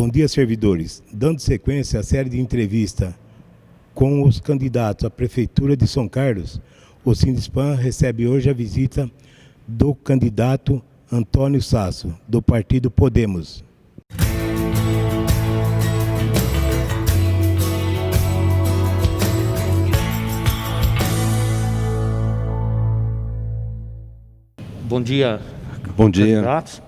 Bom dia, servidores. Dando sequência à série de entrevistas com os candidatos à Prefeitura de São Carlos, o Sindipam recebe hoje a visita do candidato Antônio Sasso, do partido Podemos. Bom dia. Bom dia. Candidatos.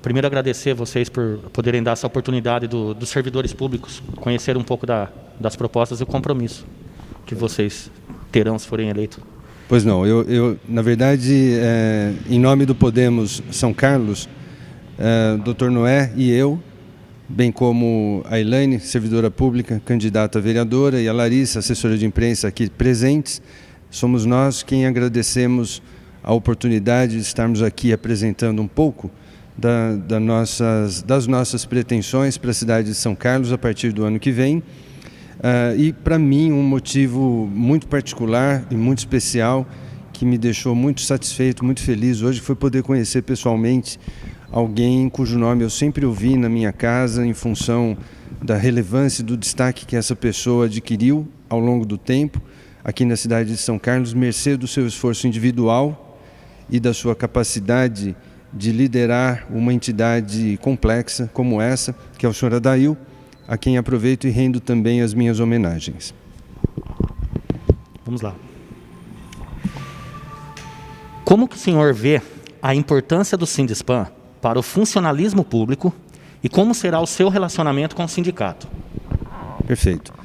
Primeiro, agradecer a vocês por poderem dar essa oportunidade dos servidores públicos conhecer um pouco das propostas e o compromisso que vocês terão se forem eleitos. Pois não, eu na verdade, em nome do Podemos São Carlos, Dr. Noé e eu, bem como a Elaine, servidora pública, candidata a vereadora, e a Larissa, assessora de imprensa aqui presentes, somos nós quem agradecemos a oportunidade de estarmos aqui apresentando um pouco das nossas pretensões para a cidade de São Carlos a partir do ano que vem. E para mim um motivo muito particular e muito especial que me deixou muito satisfeito, muito feliz hoje foi poder conhecer pessoalmente alguém cujo nome eu sempre ouvi na minha casa em função da relevância e do destaque que essa pessoa adquiriu ao longo do tempo aqui na cidade de São Carlos, mercê do seu esforço individual e da sua capacidade de liderar uma entidade complexa como essa, que é o senhor Adail, a quem aproveito e rendo também as minhas homenagens. Vamos lá. Como que o senhor vê a importância do Sindipam para o funcionalismo público e como será o seu relacionamento com o sindicato? Perfeito.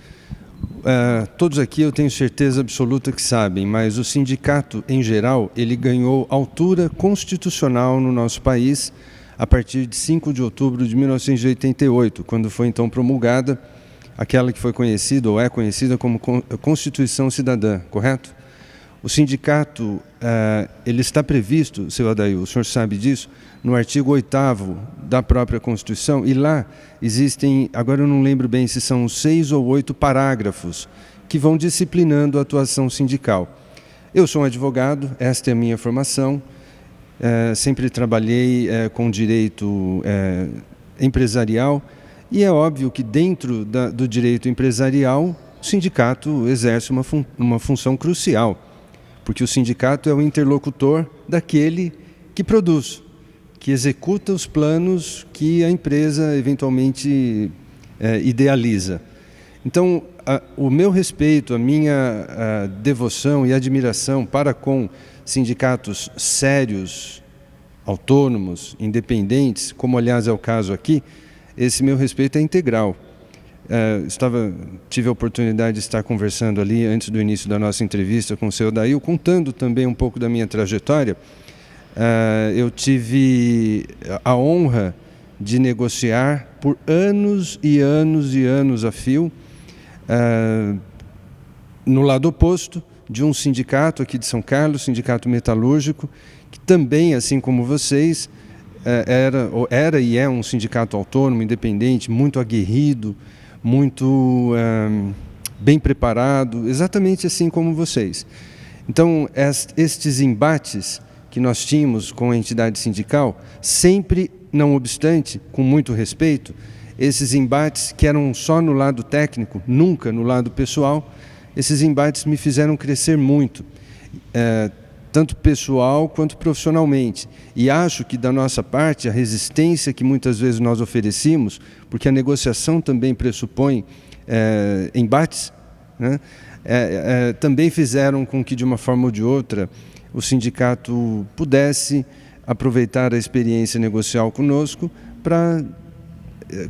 Todos aqui eu tenho certeza absoluta que sabem, mas o sindicato em geral, ele ganhou altura constitucional no nosso país a partir de 5 de outubro de 1988, quando foi então promulgada aquela que foi conhecida ou é conhecida como Constituição Cidadã, correto? O sindicato, ele está previsto, seu Adail, o senhor sabe disso, no artigo 8º da própria Constituição, e lá existem, agora eu não lembro bem se são 6 ou 8 parágrafos que vão disciplinando a atuação sindical. Eu sou um advogado, esta é a minha formação, sempre trabalhei com direito empresarial, e é óbvio que dentro do direito empresarial o sindicato exerce uma função crucial, porque o sindicato é o interlocutor daquele que produz, que executa os planos que a empresa eventualmente idealiza. Então, o meu respeito, a minha devoção e admiração para com sindicatos sérios, autônomos, independentes, como aliás é o caso aqui, esse meu respeito é integral. Tive a oportunidade de estar conversando ali antes do início da nossa entrevista com o seu Adail, contando também um pouco da minha trajetória. Eu tive a honra de negociar por anos e anos e anos a fio, no lado oposto de um sindicato aqui de São Carlos, Sindicato Metalúrgico, que também, assim como vocês, era e é um sindicato autônomo, independente, muito aguerrido, muito bem preparado, exatamente assim como vocês. Então, estes embates que nós tínhamos com a entidade sindical, sempre, não obstante, com muito respeito, esses embates que eram só no lado técnico, nunca no lado pessoal, esses embates me fizeram crescer muito, tanto pessoal quanto profissionalmente. E acho que da nossa parte, a resistência que muitas vezes nós oferecemos, porque a negociação também pressupõe embates, né? Também fizeram com que, de uma forma ou de outra, o sindicato pudesse aproveitar a experiência negocial conosco para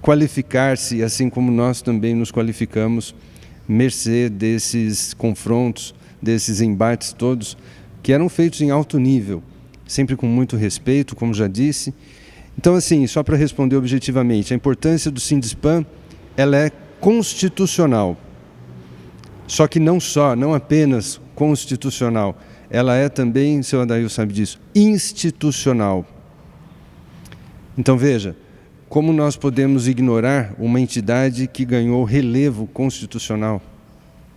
qualificar-se, assim como nós também nos qualificamos, mercê desses confrontos, desses embates todos, que eram feitos em alto nível, sempre com muito respeito, como já disse. Então, assim, só para responder objetivamente, a importância do Sindipam, ela é constitucional. Só que não apenas constitucional, ela é também, o senhor Adail sabe disso, institucional. Então, veja, como nós podemos ignorar uma entidade que ganhou relevo constitucional?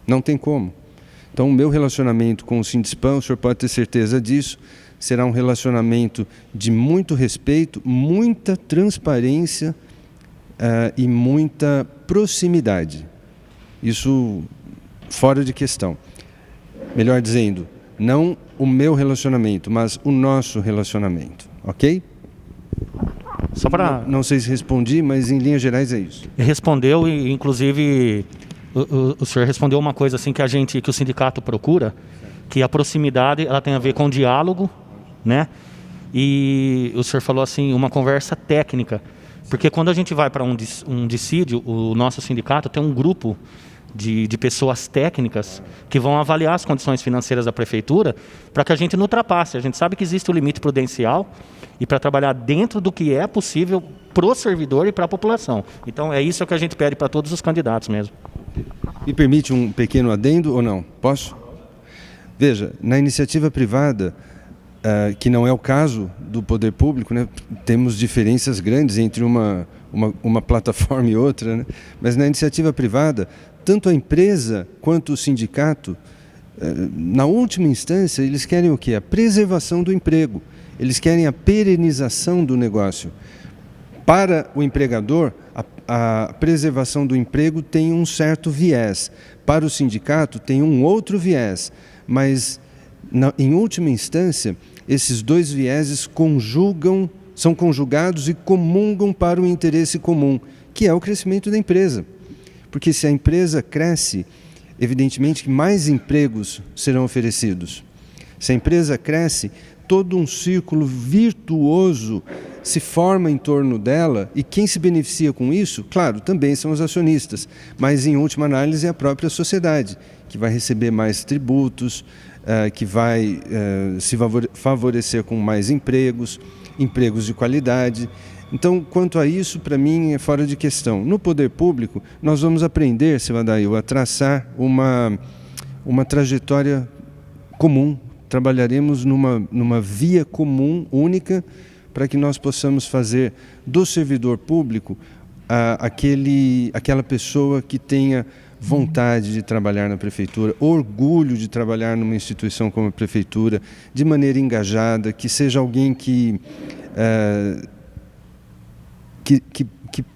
Não tem como. Então, o meu relacionamento com o Sindipam, o senhor pode ter certeza disso, será um relacionamento de muito respeito, muita transparência e muita proximidade. Isso fora de questão. Melhor dizendo, não o meu relacionamento, mas o nosso relacionamento, ok? Só para... Não sei se respondi, mas em linhas gerais é isso. Respondeu e, inclusive, o senhor respondeu uma coisa assim que o sindicato procura, que a proximidade ela tem a ver com diálogo, né? E o senhor falou assim, uma conversa técnica. Porque quando a gente vai para um dissídio, o nosso sindicato tem um grupo de pessoas técnicas que vão avaliar as condições financeiras da prefeitura para que a gente não ultrapasse. A gente sabe que existe o limite prudencial e para trabalhar dentro do que é possível para o servidor e para a população. Então é isso que a gente pede para todos os candidatos mesmo. Me permite um pequeno adendo ou não? Posso? Veja, na iniciativa privada, que não é o caso do poder público, né? Temos diferenças grandes entre uma plataforma e outra, né? Mas na iniciativa privada, tanto a empresa quanto o sindicato, na última instância, eles querem o quê? A preservação do emprego, eles querem a perenização do negócio. Para o empregador, a preservação do emprego tem um certo viés, para o sindicato tem um outro viés, mas em última instância, esses dois vieses são conjugados e comungam para o interesse comum, que é o crescimento da empresa. Porque se a empresa cresce, evidentemente que mais empregos serão oferecidos. Se a empresa cresce, todo um círculo virtuoso se forma em torno dela e quem se beneficia com isso, claro, também são os acionistas, mas em última análise é a própria sociedade, que vai receber mais tributos, que vai se favorecer com mais empregos de qualidade. Então, quanto a isso, para mim, é fora de questão. No poder público, nós vamos aprender, seu Adail, a traçar uma trajetória comum. Trabalharemos numa via comum, única, para que nós possamos fazer do servidor público aquela pessoa que tenha vontade de trabalhar na prefeitura, orgulho de trabalhar numa instituição como a prefeitura, de maneira engajada, que seja alguém que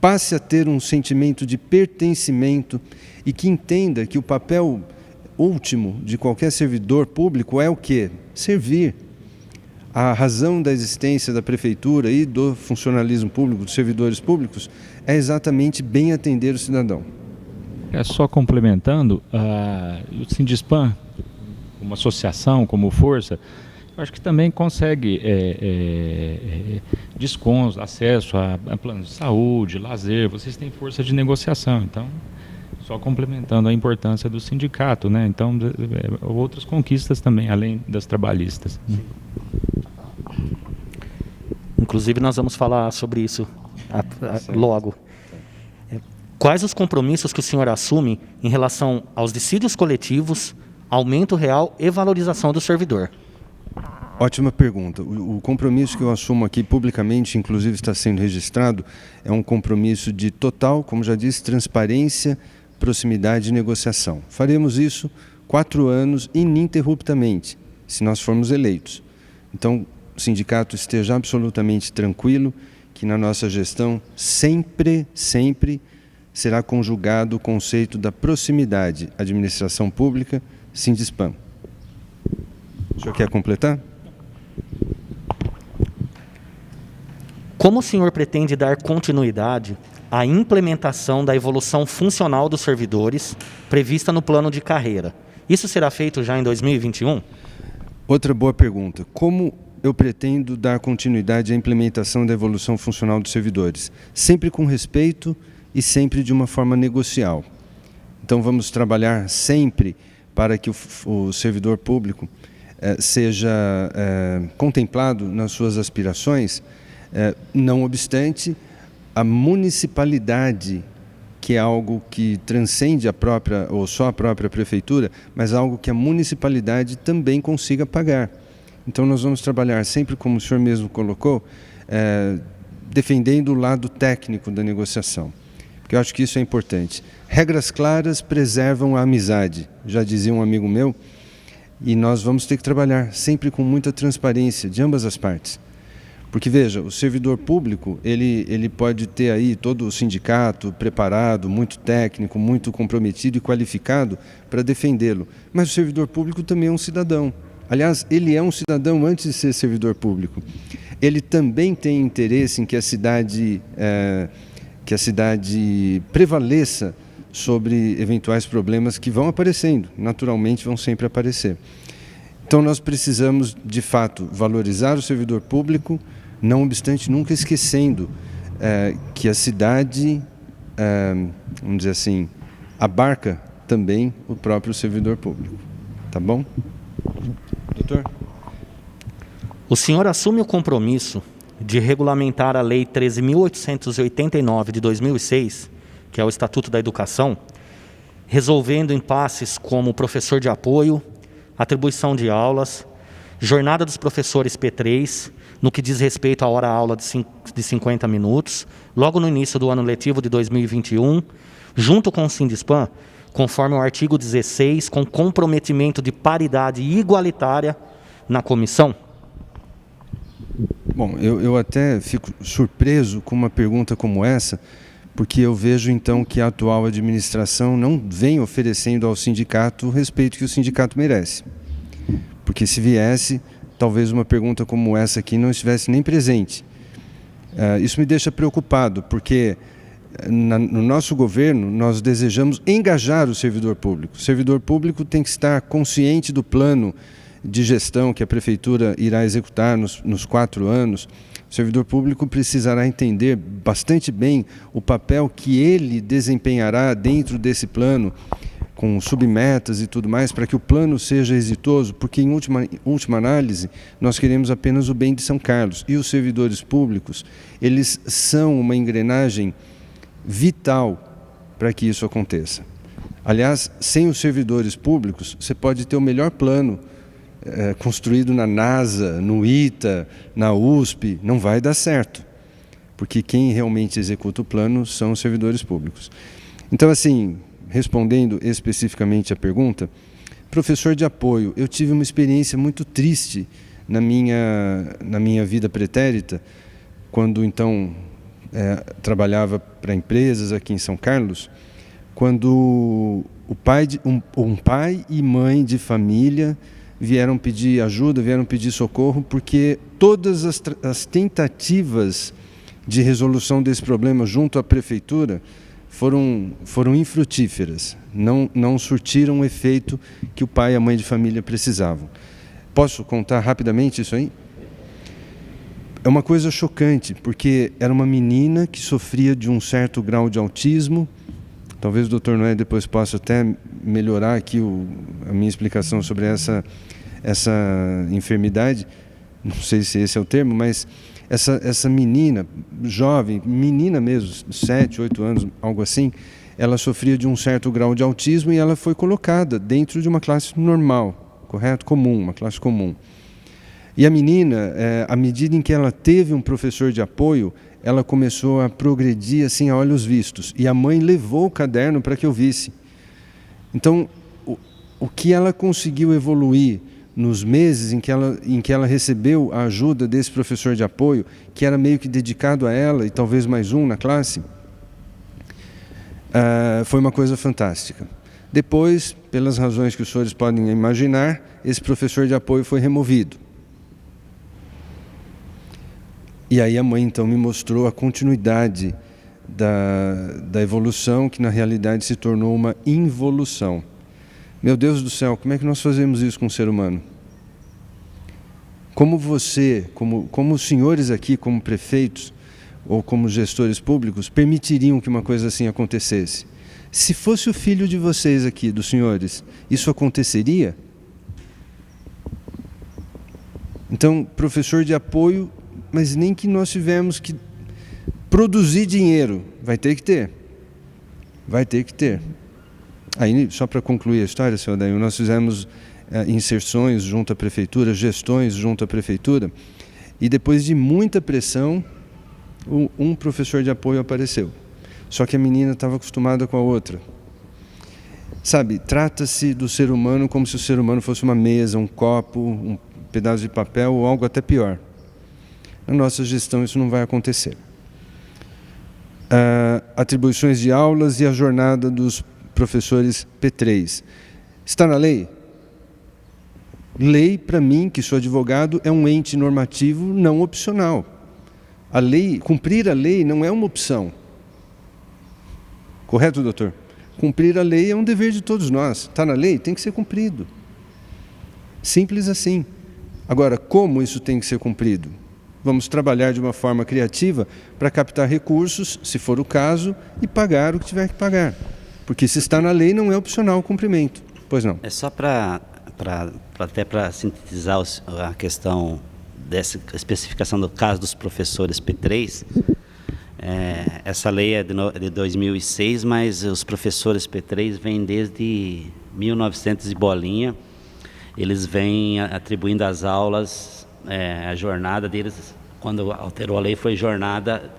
passe a ter um sentimento de pertencimento e que entenda que o papel último de qualquer servidor público é o quê? Servir. A razão da existência da prefeitura e do funcionalismo público, dos servidores públicos, é exatamente bem atender o cidadão. Só complementando, o Sindispan, como associação, como força, eu acho que também consegue descontos, acesso a planos de saúde, lazer, vocês têm força de negociação, então, só complementando a importância do sindicato, né? Então, outras conquistas também, além das trabalhistas. Inclusive, nós vamos falar sobre isso logo. Quais os compromissos que o senhor assume em relação aos dissídios coletivos, aumento real e valorização do servidor? Ótima pergunta. O compromisso que eu assumo aqui publicamente, inclusive está sendo registrado, é um compromisso de total, como já disse, transparência, proximidade e negociação. Faremos isso 4 anos ininterruptamente, se nós formos eleitos. Então, o sindicato esteja absolutamente tranquilo que na nossa gestão sempre será conjugado o conceito da proximidade, administração pública, Sindispan. O senhor quer completar? Como o senhor pretende dar continuidade à implementação da evolução funcional dos servidores prevista no plano de carreira? Isso será feito já em 2021? Outra boa pergunta. Como eu pretendo dar continuidade à implementação da evolução funcional dos servidores? Sempre com respeito e sempre de uma forma negocial. Então vamos trabalhar sempre para que o servidor público seja contemplado nas suas aspirações, não obstante a municipalidade, que é algo que transcende a própria ou só a própria prefeitura, mas algo que a municipalidade também consiga pagar. Então nós vamos trabalhar sempre, como o senhor mesmo colocou, defendendo o lado técnico da negociação. Porque eu acho que isso é importante. Regras claras preservam a amizade, já dizia um amigo meu, e nós vamos ter que trabalhar sempre com muita transparência de ambas as partes. Porque, veja, o servidor público, ele pode ter aí todo o sindicato preparado, muito técnico, muito comprometido e qualificado para defendê-lo. Mas o servidor público também é um cidadão. Aliás, ele é um cidadão antes de ser servidor público. Ele também tem interesse em que a cidade prevaleça sobre eventuais problemas que vão aparecendo, naturalmente vão sempre aparecer. Então nós precisamos, de fato, valorizar o servidor público, não obstante nunca esquecendo que a cidade, vamos dizer assim, abarca também o próprio servidor público. Tá bom? Doutor? O senhor assume o compromisso de regulamentar a Lei 13.889 de 2006, que é o Estatuto da Educação, resolvendo impasses como professor de apoio, atribuição de aulas, jornada dos professores P3, no que diz respeito à hora-aula de 50 minutos, logo no início do ano letivo de 2021, junto com o Sindispan, conforme o artigo 16, com comprometimento de paridade igualitária na comissão? Bom, eu até fico surpreso com uma pergunta como essa, porque eu vejo então que a atual administração não vem oferecendo ao sindicato o respeito que o sindicato merece. Porque se viesse, talvez uma pergunta como essa aqui não estivesse nem presente. Isso me deixa preocupado, porque no nosso governo nós desejamos engajar o servidor público. O servidor público tem que estar consciente do plano de gestão que a prefeitura irá executar nos 4 anos. O servidor público precisará entender bastante bem o papel que ele desempenhará dentro desse plano, com submetas e tudo mais, para que o plano seja exitoso, porque em última análise nós queremos apenas o bem de São Carlos. E os servidores públicos, eles são uma engrenagem vital para que isso aconteça. Aliás, sem os servidores públicos, você pode ter o melhor plano construído na NASA, no ITA, na USP, não vai dar certo, porque quem realmente executa o plano são os servidores públicos. Então, assim, respondendo especificamente a pergunta, professor de apoio, eu tive uma experiência muito triste na minha vida pretérita, quando então trabalhava para empresas aqui em São Carlos, quando um pai e mãe de família vieram pedir ajuda, vieram pedir socorro, porque todas as tentativas de resolução desse problema junto à prefeitura foram infrutíferas, não surtiram o efeito que o pai e a mãe de família precisavam. Posso contar rapidamente isso aí? É uma coisa chocante, porque era uma menina que sofria de um certo grau de autismo. Talvez o Dr. Noé depois possa até melhorar aqui a minha explicação sobre essa enfermidade, não sei se esse é o termo, mas essa menina, jovem, menina mesmo, 7, 8 anos, algo assim, ela sofria de um certo grau de autismo e ela foi colocada dentro de uma classe normal, correto? Comum, uma classe comum. E a menina, à medida em que ela teve um professor de apoio, ela começou a progredir assim a olhos vistos. E a mãe levou o caderno para que eu visse. Então, o que ela conseguiu evoluir nos meses em que ela recebeu a ajuda desse professor de apoio, que era meio que dedicado a ela e talvez mais um na classe, foi uma coisa fantástica. Depois, pelas razões que os senhores podem imaginar, esse professor de apoio foi removido. E aí a mãe então me mostrou a continuidade da evolução, que na realidade se tornou uma involução. Meu Deus do céu, como é que nós fazemos isso com o ser humano? Como você, como os senhores aqui, como prefeitos ou como gestores públicos, permitiriam que uma coisa assim acontecesse? Se fosse o filho de vocês aqui, dos senhores, isso aconteceria? Então, professor de apoio, mas nem que nós tivemos que produzir dinheiro, vai ter que ter. Vai ter que ter. Aí, só para concluir a história, senhor Adair, nós fizemos inserções junto à prefeitura, gestões junto à prefeitura, e depois de muita pressão, um professor de apoio apareceu. Só que a menina estava acostumada com a outra. Sabe, trata-se do ser humano como se o ser humano fosse uma mesa, um copo, um pedaço de papel ou algo até pior. Na nossa gestão isso não vai acontecer. Atribuições de aulas e a jornada dos professores P3. Está na lei? Lei, para mim, que sou advogado, é um ente normativo não opcional. A lei, cumprir a lei não é uma opção. Correto, doutor? Cumprir a lei é um dever de todos nós. Está na lei? Tem que ser cumprido. Simples assim. Agora, como isso tem que ser cumprido? Vamos trabalhar de uma forma criativa para captar recursos, se for o caso, e pagar o que tiver que pagar. Porque se está na lei, não é opcional o cumprimento. Pois não. É só até para sintetizar a questão dessa especificação do caso dos professores P3. Essa lei é de 2006, mas os professores P3 vêm desde 1900 e bolinha. Eles vêm atribuindo as aulas, a jornada deles, quando alterou a lei, foi jornada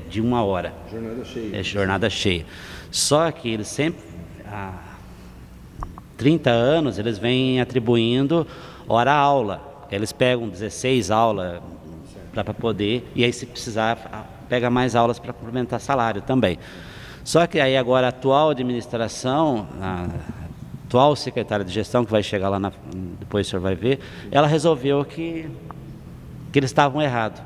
de 1 hora. Jornada cheia. Jornada cheia. Só que eles sempre, há 30 anos, eles vêm atribuindo hora-aula. Eles pegam 16 aulas para poder, e aí se precisar, pega mais aulas para complementar salário também. Só que aí agora a atual administração, a atual secretária de gestão, que vai chegar lá, depois o senhor vai ver, ela resolveu que eles estavam errados.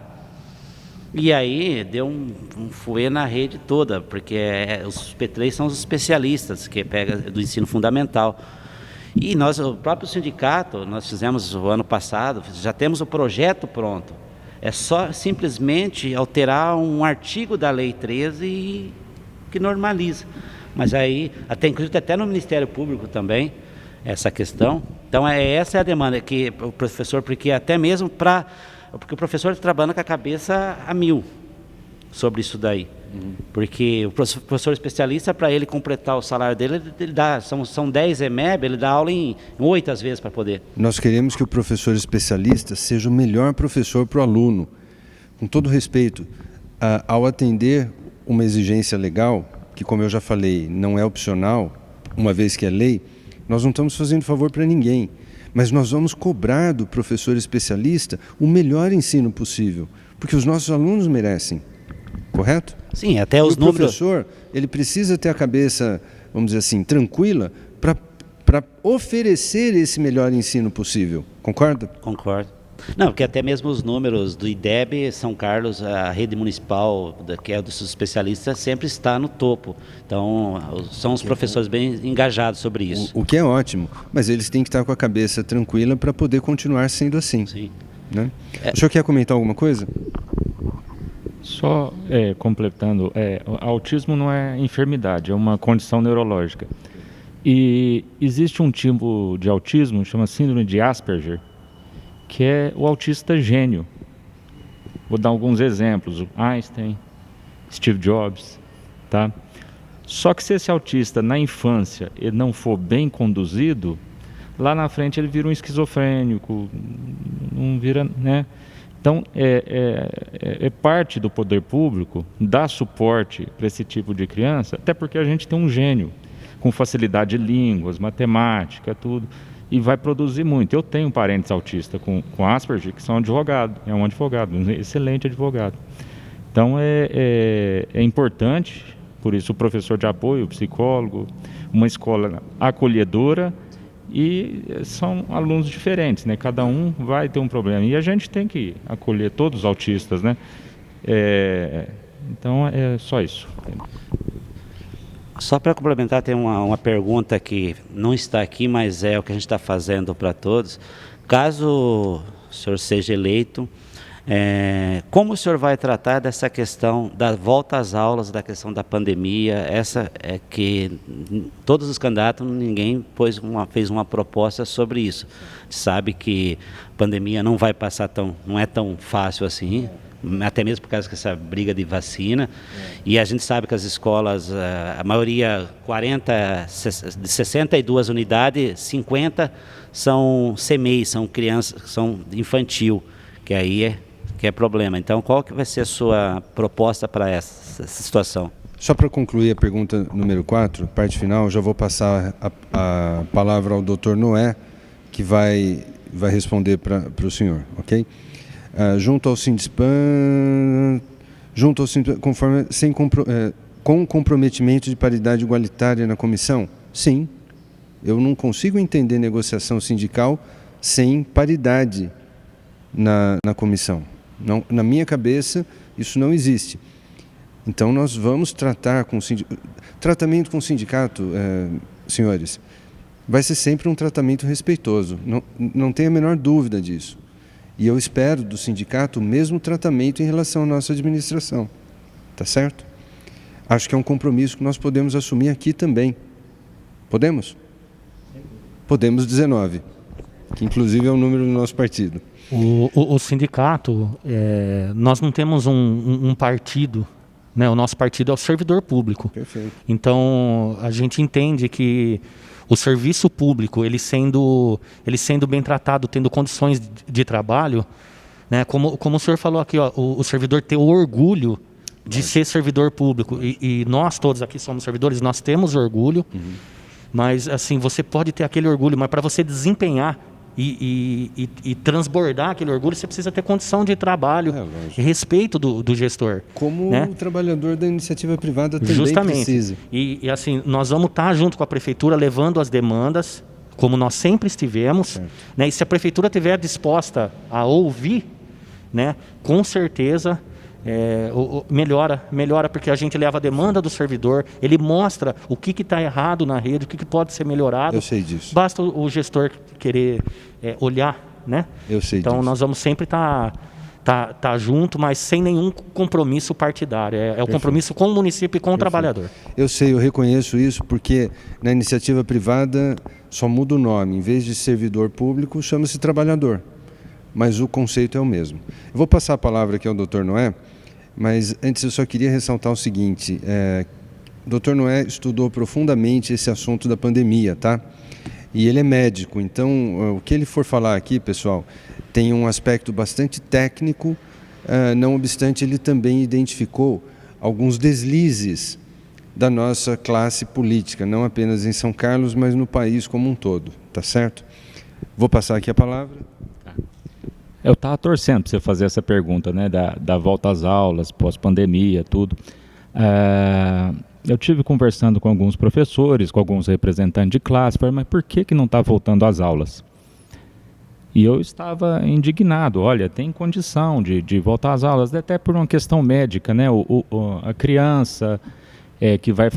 E aí deu um fuê na rede toda, porque os P3 são os especialistas que pega do ensino fundamental. E nós, o próprio sindicato, nós fizemos o ano passado, já temos o projeto pronto. É só simplesmente alterar um artigo da Lei 13 que normaliza. Mas aí, inclusive até no Ministério Público também, essa questão. Então, essa é a demanda que o professor, porque até mesmo porque o professor está trabalhando com a cabeça a 1000 sobre isso daí. Porque o professor especialista, para ele completar o salário dele, ele dá, são 10 EMEB, ele dá aula em 8 às vezes para poder. Nós queremos que o professor especialista seja o melhor professor para o aluno. Com todo respeito, ao atender uma exigência legal, que, como eu já falei, não é opcional, uma vez que é lei, nós não estamos fazendo favor para ninguém, mas nós vamos cobrar do professor especialista o melhor ensino possível, porque os nossos alunos merecem, correto? Sim, até os números. O professor, ele precisa ter a cabeça, vamos dizer assim, tranquila para oferecer esse melhor ensino possível, concorda? Concordo. Não, porque até mesmo os números do IDEB, São Carlos, a rede municipal, que é dos especialistas, sempre está no topo. Então, são os professores bem engajados sobre isso. O que é ótimo, mas eles têm que estar com a cabeça tranquila para poder continuar sendo assim. Sim. Né? O senhor quer comentar alguma coisa? Só completando, autismo não é enfermidade, é uma condição neurológica. E existe um tipo de autismo, chama síndrome de Asperger, que é o autista gênio. Vou dar alguns exemplos: Einstein, Steve Jobs, tá? Só que se esse autista na infância ele não for bem conduzido, lá na frente ele vira um esquizofrênico, não vira, né? Então é parte do poder público dar suporte para esse tipo de criança, até porque a gente tem um gênio com facilidade de línguas, matemática, tudo, e vai produzir muito. Eu tenho parentes autistas com Asperger que são advogados, um excelente advogado. Então é importante, por isso o professor de apoio, o psicólogo, uma escola acolhedora, e são alunos diferentes, né? Cada um vai ter um problema, e a gente tem que acolher todos os autistas, né? Então é só isso. Só para complementar, tem uma pergunta que não está aqui, mas é o que a gente está fazendo para todos. Caso o senhor seja eleito, como o senhor vai tratar dessa questão da volta às aulas, da questão da pandemia? Essa é que todos os candidatos, ninguém fez uma proposta sobre isso. Sabe que a pandemia não vai passar não é tão fácil assim, até mesmo por causa dessa briga de vacina, e a gente sabe que as escolas, a maioria, de 62 unidades, 50 são CMEI, são crianças, são infantil, que aí que é problema. Então, qual que vai ser a sua proposta para essa situação? Só para concluir a pergunta número 4, parte final, já vou passar a palavra ao Dr. Noé, que vai responder para o senhor, ok? junto ao Sindispan, com comprometimento de paridade igualitária na comissão? Sim. Eu não consigo entender negociação sindical sem paridade na comissão. Não, na minha cabeça, isso não existe. Então, nós vamos tratar com tratamento com o sindicato, senhores, vai ser sempre um tratamento respeitoso. Não tenho a menor dúvida disso. E eu espero do sindicato o mesmo tratamento em relação à nossa administração. Tá certo? Acho que é um compromisso que nós podemos assumir aqui também. Podemos? Podemos 19, que inclusive é o número do nosso partido. O sindicato, nós não temos um partido, né? O nosso partido é o servidor público. Perfeito. Então, a gente entende que o serviço público, ele sendo bem tratado, tendo condições de trabalho, né? Como o senhor falou aqui, ó, o servidor ter o orgulho de ser servidor público. E nós todos aqui somos servidores, nós temos orgulho, mas assim, você pode ter aquele orgulho, mas para você desempenhar e transbordar aquele orgulho, você precisa ter condição de trabalho e respeito do gestor. Como, né? O trabalhador da iniciativa privada também justamente precisa. E assim, nós vamos estar junto com a prefeitura levando as demandas, como nós sempre estivemos, né? E se a prefeitura estiver disposta a ouvir, né, com certeza melhora, porque a gente leva a demanda do servidor, ele mostra o que está errado na rede, o que pode ser melhorado. Eu sei disso. Basta o gestor querer olhar, né? Eu sei então disso. Nós vamos sempre estar junto, mas sem nenhum compromisso partidário. É o compromisso com o município e com o trabalhador. Eu sei, eu reconheço isso, porque na iniciativa privada só muda o nome. Em vez de servidor público, chama-se trabalhador. Mas o conceito é o mesmo. Eu vou passar a palavra aqui ao Dr. Noé, mas antes eu só queria ressaltar o seguinte. O Dr. Noé estudou profundamente esse assunto da pandemia, tá? E ele é médico, então o que ele for falar aqui, pessoal, tem um aspecto bastante técnico, não obstante ele também identificou alguns deslizes da nossa classe política, não apenas em São Carlos, mas no país como um todo, tá certo? Vou passar aqui a palavra. Eu estava torcendo para você fazer essa pergunta, né, da volta às aulas, pós-pandemia, tudo. Eu tive conversando com alguns professores, com alguns representantes de classe, falei, mas por que não está voltando às aulas? E eu estava indignado, olha, tem condição de voltar às aulas, até por uma questão médica, né? A criança que vai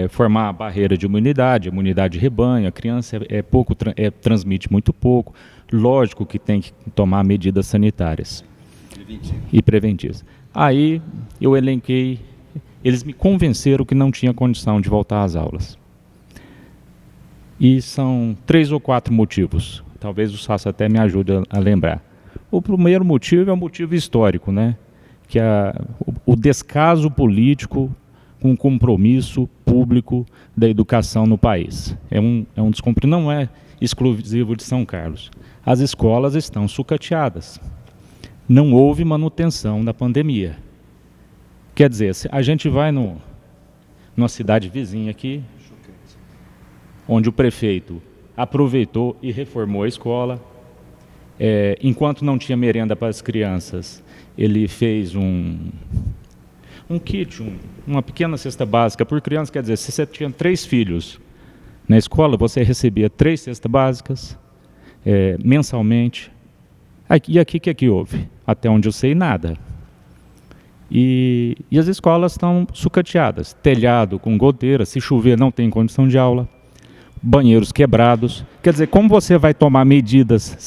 formar a barreira de imunidade, a imunidade de rebanho, a criança transmite muito pouco, lógico que tem que tomar medidas sanitárias e preventivas. Aí eu elenquei, eles me convenceram que não tinha condição de voltar às aulas. E são 3 ou 4 motivos. Talvez o Sasso até me ajude a lembrar. O primeiro motivo é um motivo histórico, né? Que é o descaso político com o compromisso público da educação no país. É um descumprimento, não é exclusivo de São Carlos. As escolas estão sucateadas. Não houve manutenção da pandemia. Quer dizer, a gente vai numa cidade vizinha aqui, onde o prefeito aproveitou e reformou a escola. Enquanto não tinha merenda para as crianças, ele fez um kit, uma pequena cesta básica por criança. Quer dizer, se você tinha 3 filhos na escola, você recebia 3 cestas básicas mensalmente. E aqui, o que houve? Até onde eu sei, nada. E as escolas estão sucateadas. Telhado com goteira, se chover não tem condição de aula. Banheiros quebrados. Quer dizer, como você vai tomar medidas,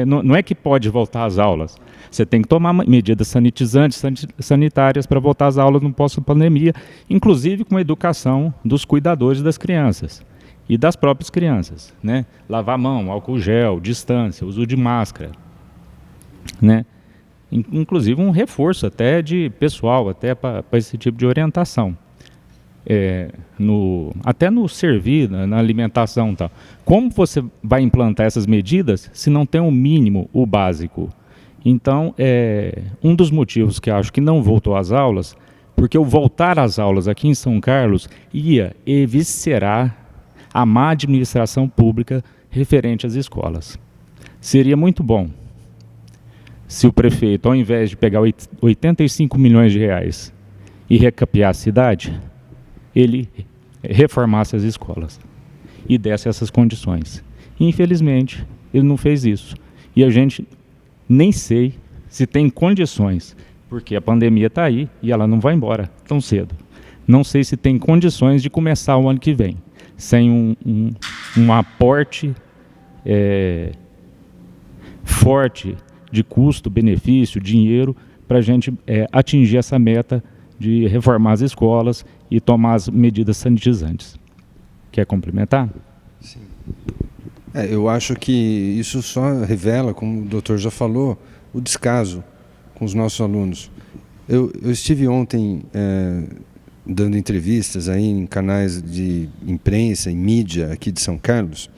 não é que pode voltar às aulas, você tem que tomar medidas sanitizantes, sanitárias para voltar às aulas no pós-pandemia, inclusive com a educação dos cuidadores das crianças e das próprias crianças, né? Lavar a mão, álcool gel, distância, uso de máscara, né? Inclusive um reforço até de pessoal, até para esse tipo de orientação. Até no servir, na alimentação e tal. Como você vai implantar essas medidas se não tem o mínimo, o básico? Então, um dos motivos que acho que não voltou às aulas, porque o voltar às aulas aqui em São Carlos ia eviscerar a má administração pública referente às escolas. Seria muito bom se o prefeito, ao invés de pegar 85 milhões de reais e recapear a cidade, ele reformasse as escolas e desse essas condições. Infelizmente, ele não fez isso. E a gente nem sei se tem condições, porque a pandemia está aí e ela não vai embora tão cedo. Não sei se tem condições de começar o ano que vem, sem um aporte forte de custo, benefício, dinheiro, para a gente atingir essa meta de reformar as escolas e tomar as medidas sanitizantes. Quer complementar? Sim. Eu acho que isso só revela, como o doutor já falou, o descaso com os nossos alunos. Eu estive ontem dando entrevistas aí em canais de imprensa e mídia aqui de São Carlos,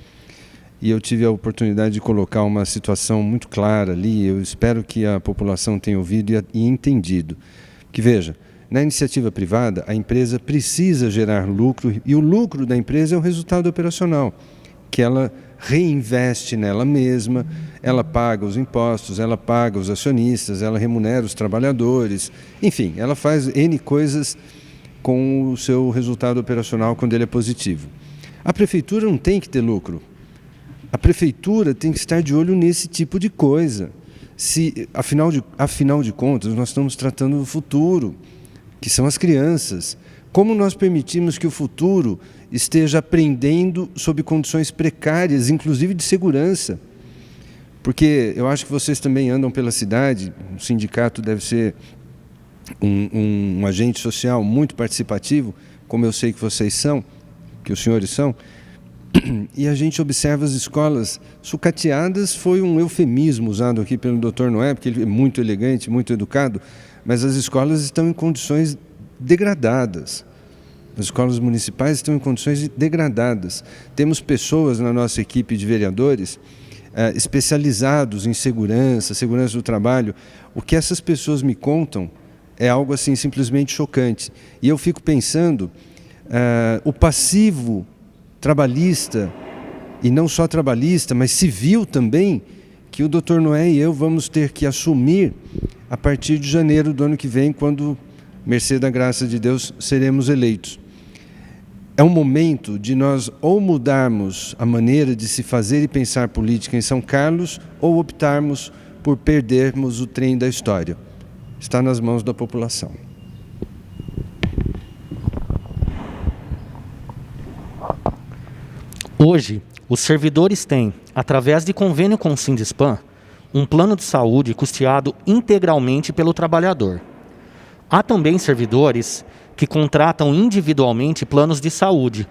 e eu tive a oportunidade de colocar uma situação muito clara ali. Eu espero que a população tenha ouvido e entendido. Que veja, na iniciativa privada, a empresa precisa gerar lucro, e o lucro da empresa é o resultado operacional, que ela reinveste nela mesma, ela paga os impostos, ela paga os acionistas, ela remunera os trabalhadores, enfim, ela faz N coisas com o seu resultado operacional quando ele é positivo. A prefeitura não tem que ter lucro. A prefeitura tem que estar de olho nesse tipo de coisa. Afinal de contas, nós estamos tratando do futuro, que são as crianças. Como nós permitimos que o futuro esteja aprendendo sob condições precárias, inclusive de segurança? Porque eu acho que vocês também andam pela cidade, o sindicato deve ser um agente social muito participativo, como eu sei que vocês são, que os senhores são, e a gente observa as escolas sucateadas. Foi um eufemismo usado aqui pelo Dr. Noé, porque ele é muito elegante, muito educado, mas as escolas estão em condições degradadas. As escolas municipais estão em condições degradadas. Temos pessoas na nossa equipe de vereadores especializados em segurança do trabalho. O que essas pessoas me contam é algo assim simplesmente chocante. E eu fico pensando, o passivo trabalhista, e não só trabalhista, mas civil também, que o Dr. Noé e eu vamos ter que assumir a partir de janeiro do ano que vem, quando, mercê da graça de Deus, seremos eleitos. É um momento de nós ou mudarmos a maneira de se fazer e pensar política em São Carlos, ou optarmos por perdermos o trem da história. Está nas mãos da população. Hoje, os servidores têm, através de convênio com o Sindiplan, um plano de saúde custeado integralmente pelo trabalhador. Há também servidores que contratam individualmente planos de saúde.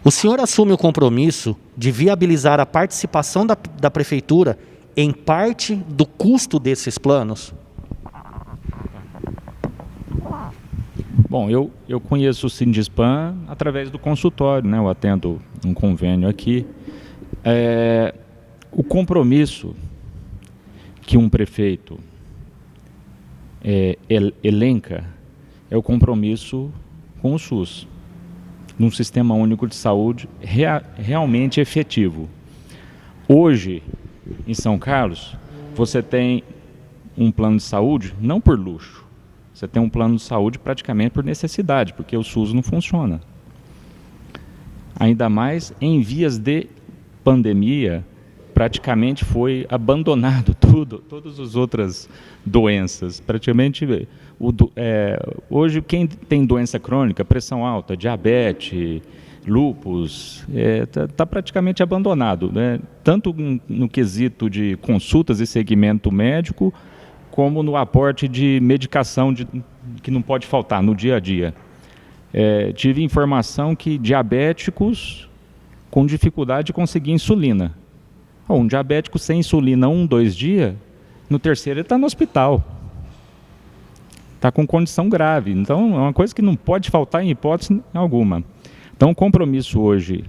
O senhor assume o compromisso de viabilizar a participação da prefeitura em parte do custo desses planos? Bom, eu conheço o Sindiplan através do consultório, né? Eu atendo um convênio aqui. O compromisso que um prefeito elenca é o compromisso com o SUS, num sistema único de saúde realmente efetivo. Hoje, em São Carlos, você tem um plano de saúde não por luxo, você tem um plano de saúde praticamente por necessidade, porque o SUS não funciona. Ainda mais em vias de pandemia, praticamente foi abandonado todas as outras doenças. Praticamente, hoje, quem tem doença crônica, pressão alta, diabetes, lúpus, está praticamente abandonado, né? Tanto no quesito de consultas e segmento médico, como no aporte de medicação que não pode faltar no dia a dia. Tive informação que diabéticos com dificuldade de conseguir insulina. Um diabético sem insulina 2 dias, no terceiro ele está no hospital. Está com condição grave. Então, é uma coisa que não pode faltar em hipótese alguma. Então, o compromisso hoje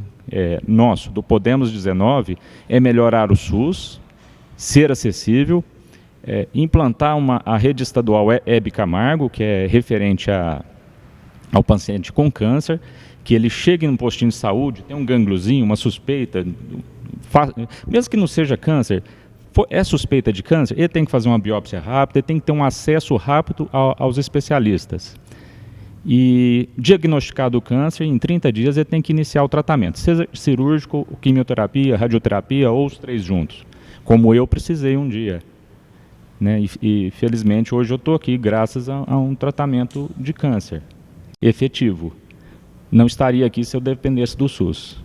nosso, do Podemos 19, é melhorar o SUS, ser acessível, implantar a rede estadual Hebe Camargo, que é referente ao paciente com câncer, que ele chegue num postinho de saúde, tem um gângliozinho, uma suspeita, mesmo que não seja câncer, é suspeita de câncer, ele tem que fazer uma biópsia rápida, ele tem que ter um acesso rápido aos especialistas. E diagnosticado o câncer, em 30 dias ele tem que iniciar o tratamento, seja cirúrgico, quimioterapia, radioterapia ou os 3 juntos, como eu precisei um dia. Né? E felizmente hoje eu estou aqui graças a um tratamento de câncer efetivo. Não estaria aqui se eu dependesse do SUS.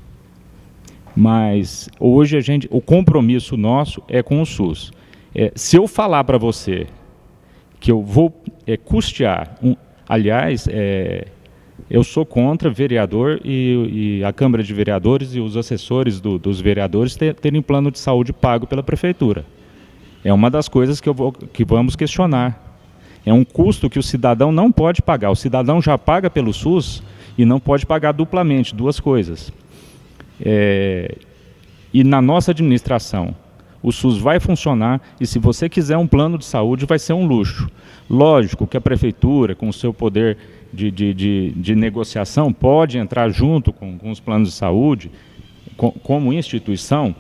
Mas hoje o compromisso nosso é com o SUS. Se eu falar para você que eu vou custear, aliás, eu sou contra vereador e a Câmara de Vereadores e os assessores dos vereadores terem plano de saúde pago pela Prefeitura. É uma das coisas que vamos questionar. É um custo que o cidadão não pode pagar. O cidadão já paga pelo SUS e não pode pagar duplamente, 2 coisas. E na nossa administração, o SUS vai funcionar e se você quiser um plano de saúde vai ser um luxo. Lógico que a Prefeitura, com o seu poder de negociação, pode entrar junto com os planos de saúde, como instituição,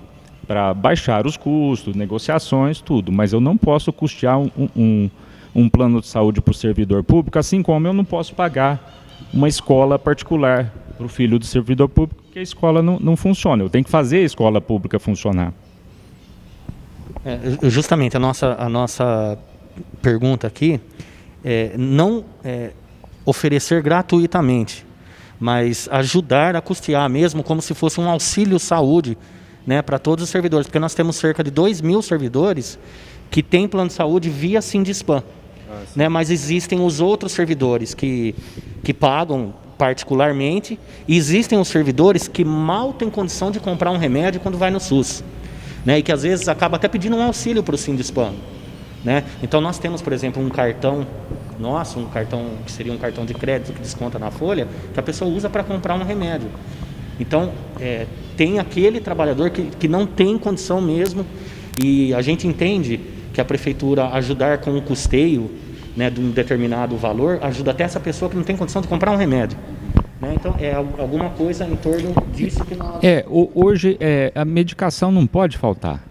para baixar os custos, negociações, tudo. Mas eu não posso custear um plano de saúde para o servidor público, assim como eu não posso pagar uma escola particular para o filho do servidor público, porque a escola não funciona. Eu tenho que fazer a escola pública funcionar. Justamente, a nossa pergunta aqui não oferecer gratuitamente, mas ajudar a custear mesmo como se fosse um auxílio saúde, né, para todos os servidores, porque nós temos cerca de 2.000 servidores que têm plano de saúde via Sindispan, né, mas existem os outros servidores que pagam particularmente, e existem os servidores que mal têm condição de comprar um remédio quando vai no SUS, né, e que às vezes acaba até pedindo um auxílio para o Sindispan, né? Então nós temos, por exemplo, um cartão que seria um cartão de crédito que desconta na folha, que a pessoa usa para comprar um remédio. Então, tem aquele trabalhador que não tem condição mesmo, e a gente entende que a Prefeitura ajudar com o custeio, né, de um determinado valor, ajuda até essa pessoa que não tem condição de comprar um remédio. Né? Então, alguma coisa em torno disso que nós... Hoje, a medicação não pode faltar.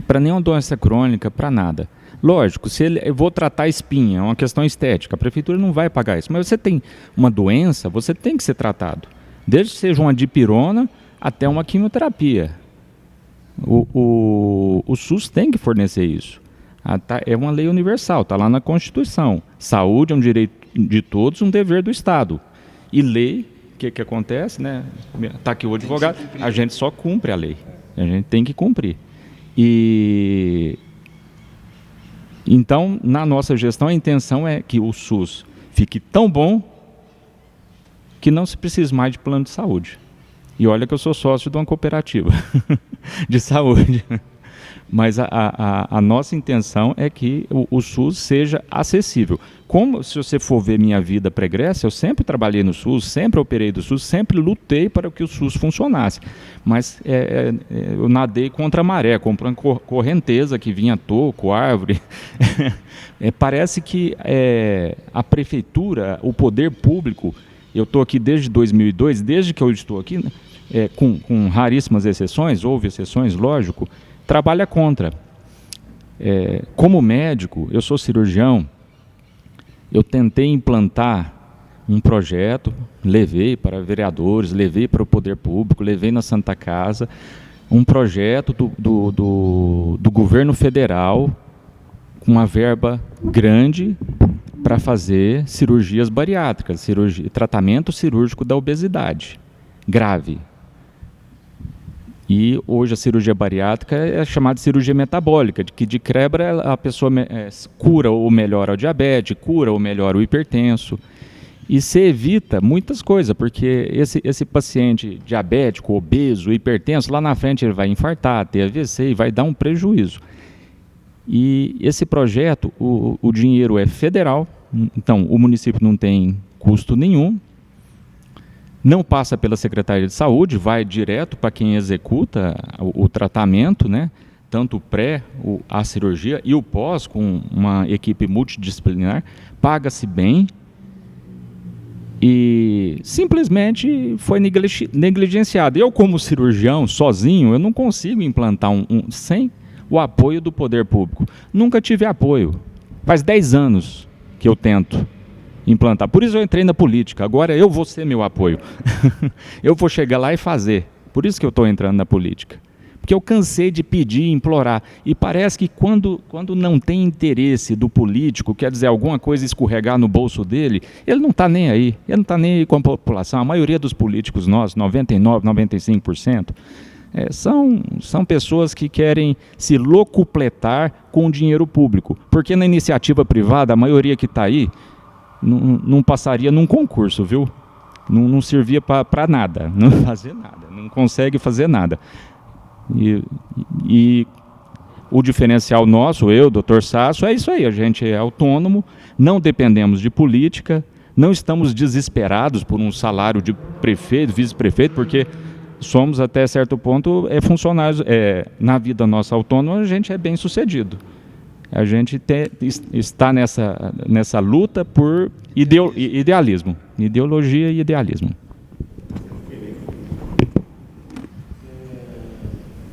Para nenhuma doença crônica, para nada. Lógico, eu vou tratar espinha, é uma questão estética, a Prefeitura não vai pagar isso. Mas você tem uma doença, você tem que ser tratado. Desde que seja uma dipirona até uma quimioterapia. O SUS tem que fornecer isso. É uma lei universal, está lá na Constituição. Saúde é um direito de todos, um dever do Estado. E lei, o que acontece, né? Está aqui o advogado, a gente só cumpre a lei. A gente tem que cumprir. Então, na nossa gestão, a intenção é que o SUS fique tão bom que não se precise mais de plano de saúde. E olha que eu sou sócio de uma cooperativa de saúde. Mas a nossa intenção é que o SUS seja acessível. Como, se você for ver minha vida pregressa, eu sempre trabalhei no SUS, sempre operei do SUS, sempre lutei para que o SUS funcionasse. Mas eu nadei contra a maré, comprando correnteza que vinha toco, árvore. Parece que a Prefeitura, o poder público, eu estou aqui desde 2002, desde que eu estou aqui, com raríssimas exceções, houve exceções, lógico, trabalha contra. Como médico, eu sou cirurgião, eu tentei implantar um projeto, levei para vereadores, levei para o poder público, levei na Santa Casa, um projeto do governo federal, com uma verba grande para fazer cirurgias bariátricas, tratamento cirúrgico da obesidade grave. E hoje a cirurgia bariátrica é chamada de cirurgia metabólica, que de quebra a pessoa cura ou melhora o diabetes, cura ou melhora o hipertenso. E se evita muitas coisas, porque esse paciente diabético, obeso, hipertenso, lá na frente ele vai infartar, ter AVC e vai dar um prejuízo. E esse projeto, o dinheiro é federal, então o município não tem custo nenhum, não passa pela Secretaria de Saúde, vai direto para quem executa o tratamento, né? Tanto o pré, a cirurgia e o pós, com uma equipe multidisciplinar, paga-se bem e simplesmente foi negligenciado. Eu, como cirurgião, sozinho, eu não consigo implantar sem o apoio do poder público. Nunca tive apoio. Faz 10 anos que eu tento implantar. Por isso eu entrei na política. Agora eu vou ser meu apoio. Eu vou chegar lá e fazer. Por isso que eu estou entrando na política. Porque eu cansei de pedir, implorar. E parece que quando não tem interesse do político, quer dizer, alguma coisa escorregar no bolso dele, ele não está nem aí. Ele não está nem aí com a população. A maioria dos políticos nossos, 99%, 95%, são pessoas que querem se locupletar com o dinheiro público. Porque na iniciativa privada, a maioria que está aí não passaria num concurso, viu? Não servia para nada, não fazer nada, não consegue fazer nada. E o diferencial nosso, eu, Dr. Sasso, é isso aí, a gente é autônomo, não dependemos de política, não estamos desesperados por um salário de prefeito, vice-prefeito, porque somos até certo ponto funcionários, na vida nossa autônoma a gente é bem sucedido. A gente está nessa luta por idealismo, ideologia e idealismo.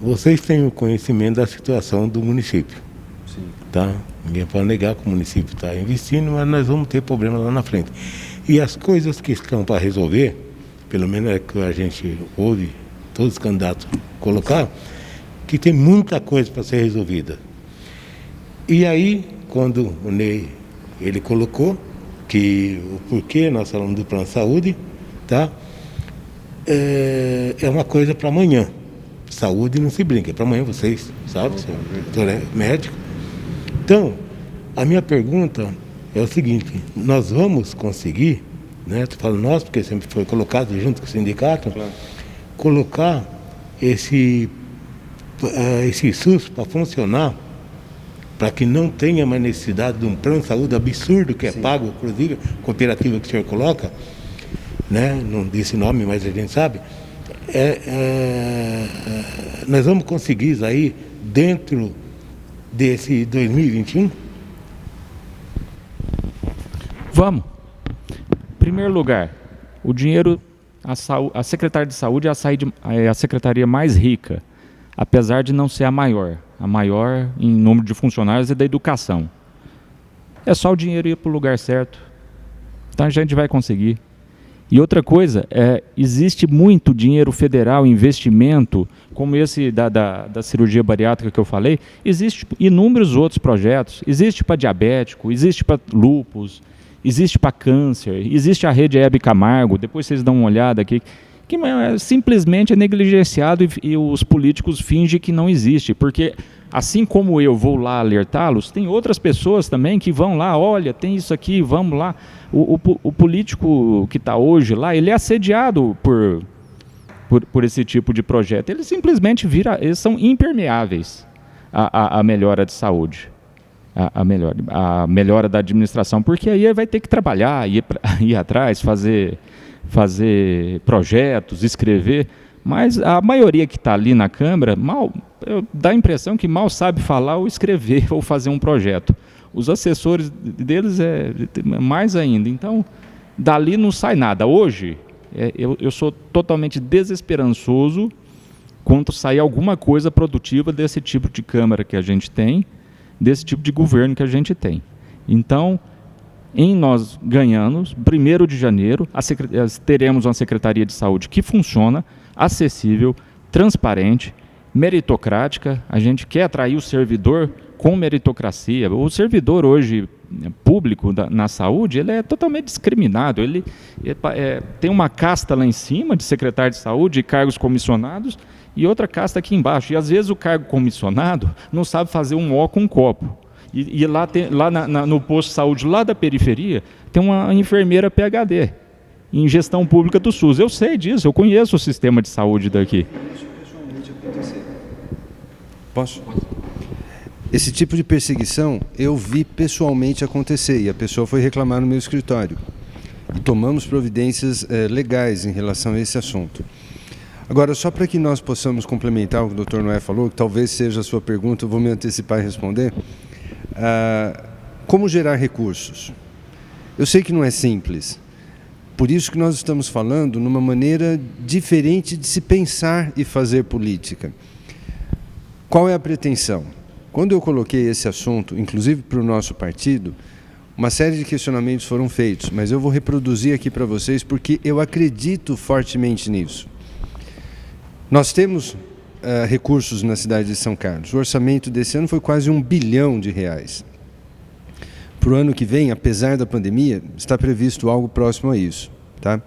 Vocês têm o conhecimento da situação do município. Sim. Tá? Ninguém pode negar que o município está investindo, mas nós vamos ter problemas lá na frente. E as coisas que estão para resolver, pelo menos é que a gente ouve todos os candidatos colocar, que tem muita coisa para ser resolvida. E aí, quando o Ney ele colocou que o porquê nós falamos do plano de saúde, tá? É uma coisa para amanhã. Saúde não se brinca, é para amanhã vocês, sabe? Seu doutor é médico. Então, a minha pergunta é o seguinte: nós vamos conseguir, né? Estou falando nós, porque sempre foi colocado junto com o sindicato, claro, colocar esse SUS para funcionar, para que não tenha mais necessidade de um plano de saúde absurdo que é pago, inclusive, cooperativa que o senhor coloca, né? Não disse nome, mas a gente sabe. Nós vamos conseguir isso aí dentro desse 2021? Vamos. Em primeiro lugar, o dinheiro, a Secretaria de Saúde é a secretaria mais rica, apesar de não ser a maior em número de funcionários e da educação. É só o dinheiro ir para o lugar certo. Então a gente vai conseguir. E outra coisa, existe muito dinheiro federal, investimento, como esse da cirurgia bariátrica que eu falei, existe inúmeros outros projetos, existe para diabético, existe para lúpus, existe para câncer, existe a rede Hebe Camargo, depois vocês dão uma olhada aqui, que simplesmente é negligenciado e os políticos fingem que não existe, porque assim como eu vou lá alertá-los, tem outras pessoas também que vão lá, olha, tem isso aqui, vamos lá. O político que está hoje lá, ele é assediado por esse tipo de projeto. Eles simplesmente eles são impermeáveis à melhora de saúde, à melhora da administração, porque aí ele vai ter que trabalhar, ir atrás, fazer projetos, escrever, mas a maioria que está ali na Câmara, dá a impressão que mal sabe falar ou escrever ou fazer um projeto. Os assessores deles mais ainda. Então, dali não sai nada. Hoje, eu sou totalmente desesperançoso quanto sair alguma coisa produtiva desse tipo de Câmara que a gente tem, desse tipo de governo que a gente tem. Então, nós ganhamos, 1º de janeiro, teremos uma Secretaria de Saúde que funciona, acessível, transparente, meritocrática. A gente quer atrair o servidor com meritocracia. O servidor hoje público na saúde, ele é totalmente discriminado. Ele tem uma casta lá em cima de secretário de saúde e cargos comissionados e outra casta aqui embaixo. E às vezes o cargo comissionado não sabe fazer um ó com um copo. E lá no posto de saúde, lá da periferia, tem uma enfermeira PhD em gestão pública do SUS. Eu sei disso, eu conheço o sistema de saúde daqui. Posso? Esse tipo de perseguição eu vi pessoalmente acontecer e a pessoa foi reclamar no meu escritório. E tomamos providências legais em relação a esse assunto. Agora, só para que nós possamos complementar o que o Dr. Noé falou, que talvez seja a sua pergunta, eu vou me antecipar e responder. Como gerar recursos? Eu sei que não é simples. Por isso que nós estamos falando numa maneira diferente de se pensar e fazer política. Qual é a pretensão? Quando eu coloquei esse assunto, inclusive para o nosso partido, uma série de questionamentos foram feitos, mas eu vou reproduzir aqui para vocês porque eu acredito fortemente nisso. Nós temos recursos na cidade de São Carlos. O orçamento desse ano foi quase R$1 bilhão. Para o ano que vem, apesar da pandemia, está previsto algo próximo a isso. Tá?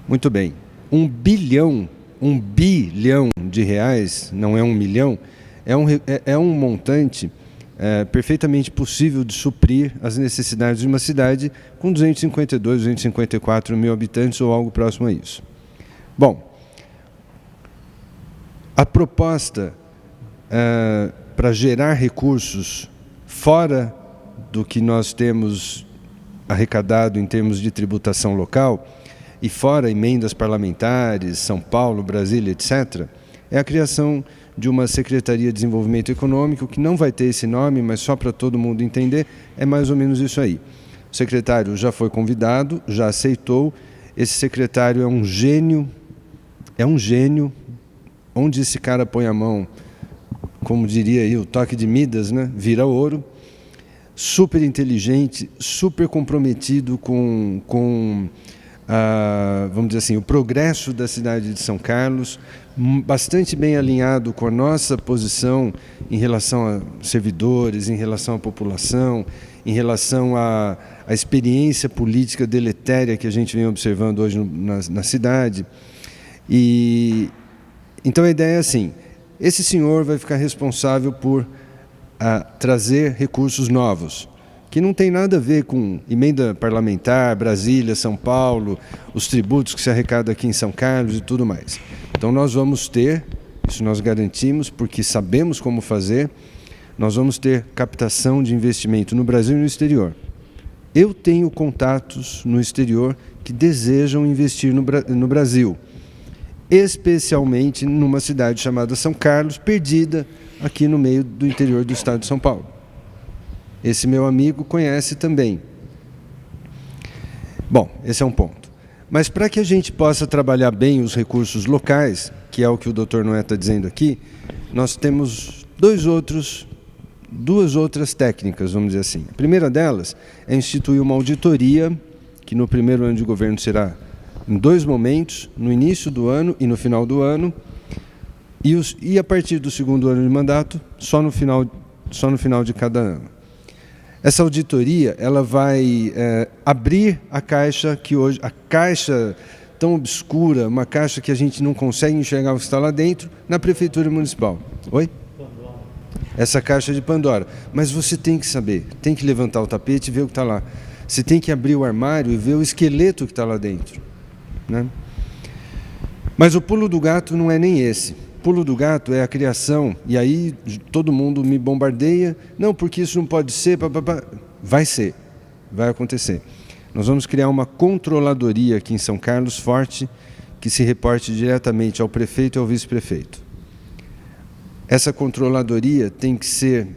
Muito bem. R$1 bilhão de reais, não é 1 milhão, é um montante perfeitamente possível de suprir as necessidades de uma cidade com 252, 254 mil habitantes ou algo próximo a isso. Bom, a proposta para gerar recursos fora do que nós temos arrecadado em termos de tributação local e fora emendas parlamentares, São Paulo, Brasília, etc., é a criação de uma Secretaria de Desenvolvimento Econômico, que não vai ter esse nome, mas só para todo mundo entender, é mais ou menos isso aí. O secretário já foi convidado, já aceitou, esse secretário é um gênio, onde esse cara põe a mão, como diria aí, o toque de Midas, né? Vira ouro, super inteligente, super comprometido com vamos dizer assim, o progresso da cidade de São Carlos, bastante bem alinhado com a nossa posição em relação a servidores, em relação à população, em relação à experiência política deletéria que a gente vem observando hoje na cidade. E então a ideia é assim, esse senhor vai ficar responsável por trazer recursos novos, que não tem nada a ver com emenda parlamentar, Brasília, São Paulo, os tributos que se arrecada aqui em São Carlos e tudo mais. Então nós vamos ter, isso nós garantimos, porque sabemos como fazer, nós vamos ter captação de investimento no Brasil e no exterior. Eu tenho contatos no exterior que desejam investir no Brasil, especialmente numa cidade chamada São Carlos, perdida aqui no meio do interior do estado de São Paulo. Esse meu amigo conhece também. Bom, esse é um ponto. Mas para que a gente possa trabalhar bem os recursos locais, que é o que o Dr. Noé está dizendo aqui, nós temos duas outras técnicas, vamos dizer assim. A primeira delas é instituir uma auditoria, que no primeiro ano de governo será em 2 momentos, no início do ano e no final do ano, e a partir do segundo ano de mandato, só no final de cada ano. Essa auditoria, ela vai abrir a caixa que hoje, a caixa tão obscura, uma caixa que a gente não consegue enxergar o que está lá dentro, na Prefeitura Municipal. Oi? Pandora. Essa caixa de Pandora. Mas você tem que saber, tem que levantar o tapete e ver o que está lá. Você tem que abrir o armário e ver o esqueleto que está lá dentro. Né? Mas o pulo do gato não é nem esse. O pulo do gato é a criação, e aí todo mundo me bombardeia, não, porque isso não pode ser, vai ser, vai acontecer. Nós vamos criar uma controladoria aqui em São Carlos forte, que se reporte diretamente ao prefeito e ao vice-prefeito. Essa controladoria tem que ser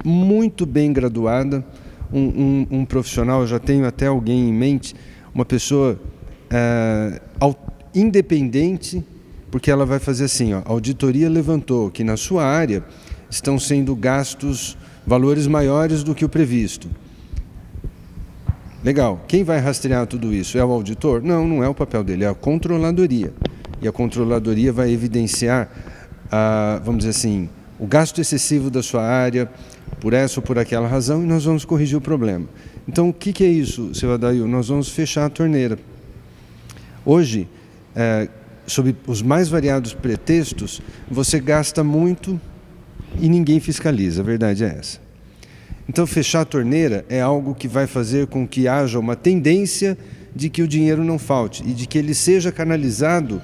muito bem graduada, um profissional, eu já tenho até alguém em mente, uma pessoa independente, porque ela vai fazer assim, ó, a auditoria levantou que na sua área estão sendo gastos valores maiores do que o previsto. Legal, quem vai rastrear tudo isso? É o auditor? Não, não é o papel dele, é a controladoria. E a controladoria vai evidenciar, vamos dizer assim, o gasto excessivo da sua área, por essa ou por aquela razão, e nós vamos corrigir o problema. Então, o que é isso, seu Adail? Nós vamos fechar a torneira. Hoje, sob os mais variados pretextos, você gasta muito e ninguém fiscaliza, a verdade é essa. Então, fechar a torneira é algo que vai fazer com que haja uma tendência de que o dinheiro não falte e de que ele seja canalizado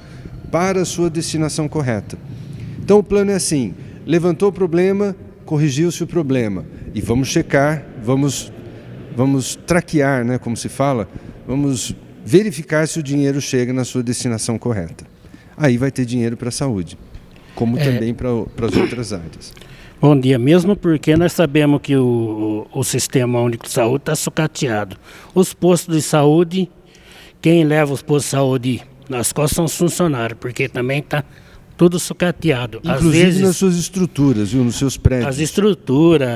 para a sua destinação correta. Então, o plano é assim, levantou o problema, corrigiu-se o problema, e vamos checar, vamos traquear, né, como se fala, vamos verificar se o dinheiro chega na sua destinação correta. Aí vai ter dinheiro para a saúde, como também para as outras áreas. Bom dia, mesmo porque nós sabemos que o Sistema Único de Saúde está sucateado. Os postos de saúde, quem leva os postos de saúde nas costas são os funcionários, porque também está tudo sucateado. Às Inclusive vezes, nas suas estruturas, viu? Nos seus prédios. as estruturas,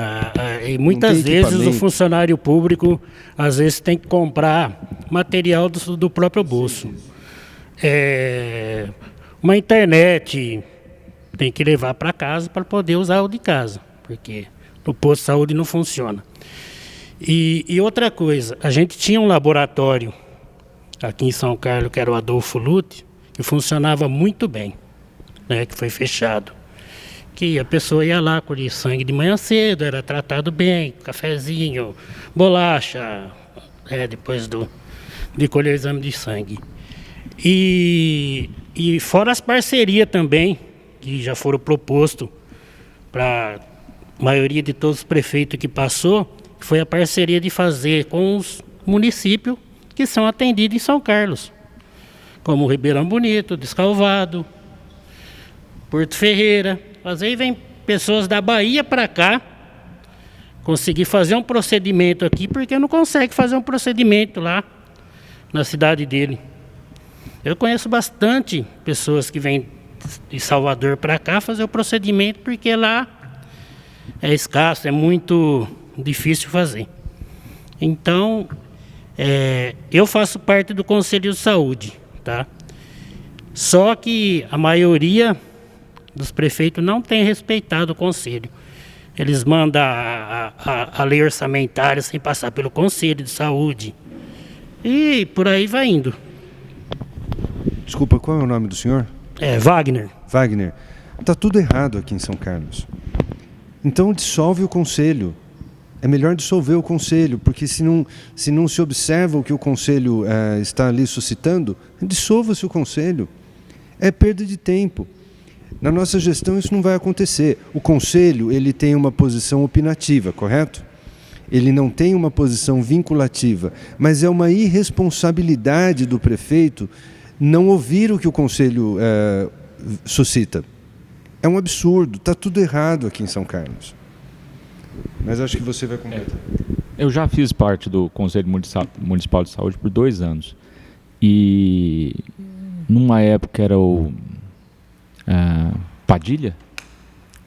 e muitas vezes o equipamento. funcionário público, às vezes, tem que comprar material do próprio bolso. Uma internet tem que levar para casa para poder usar o de casa, porque no posto de saúde não funciona. E outra coisa, a gente tinha um laboratório aqui em São Carlos, que era o Adolfo Lute, que funcionava muito bem, né, que foi fechado. Que a pessoa ia lá colher sangue de manhã cedo, era tratado bem, cafezinho, bolacha, depois de colher o exame de sangue. E fora as parcerias também, que já foram propostos para a maioria de todos os prefeitos que passou, foi a parceria de fazer com os municípios que são atendidos em São Carlos, como Ribeirão Bonito, Descalvado, Porto Ferreira. Às vezes vem pessoas da Bahia para cá conseguir fazer um procedimento aqui, porque não consegue fazer um procedimento lá na cidade dele. Eu conheço bastante pessoas que vêm de Salvador para cá fazer o procedimento, porque lá é escasso, é muito difícil fazer. Então, eu faço parte do Conselho de Saúde, tá? Só que a maioria dos prefeitos não tem respeitado o Conselho. Eles mandam a lei orçamentária sem passar pelo Conselho de Saúde. E por aí vai indo. Desculpa, qual é o nome do senhor? Wagner. Wagner. Está tudo errado aqui em São Carlos. Então dissolve o conselho. É melhor dissolver o conselho, porque se não se observa o que o conselho está ali suscitando, dissolva-se o conselho. É perda de tempo. Na nossa gestão isso não vai acontecer. O conselho, ele tem uma posição opinativa, correto? Ele não tem uma posição vinculativa, mas é uma irresponsabilidade do prefeito não ouvir o que o conselho suscita. É um absurdo, está tudo errado aqui em São Carlos. Mas acho que você vai comentar. Eu já fiz parte do Conselho Municipal de Saúde por 2 anos. E numa época era o Padilha,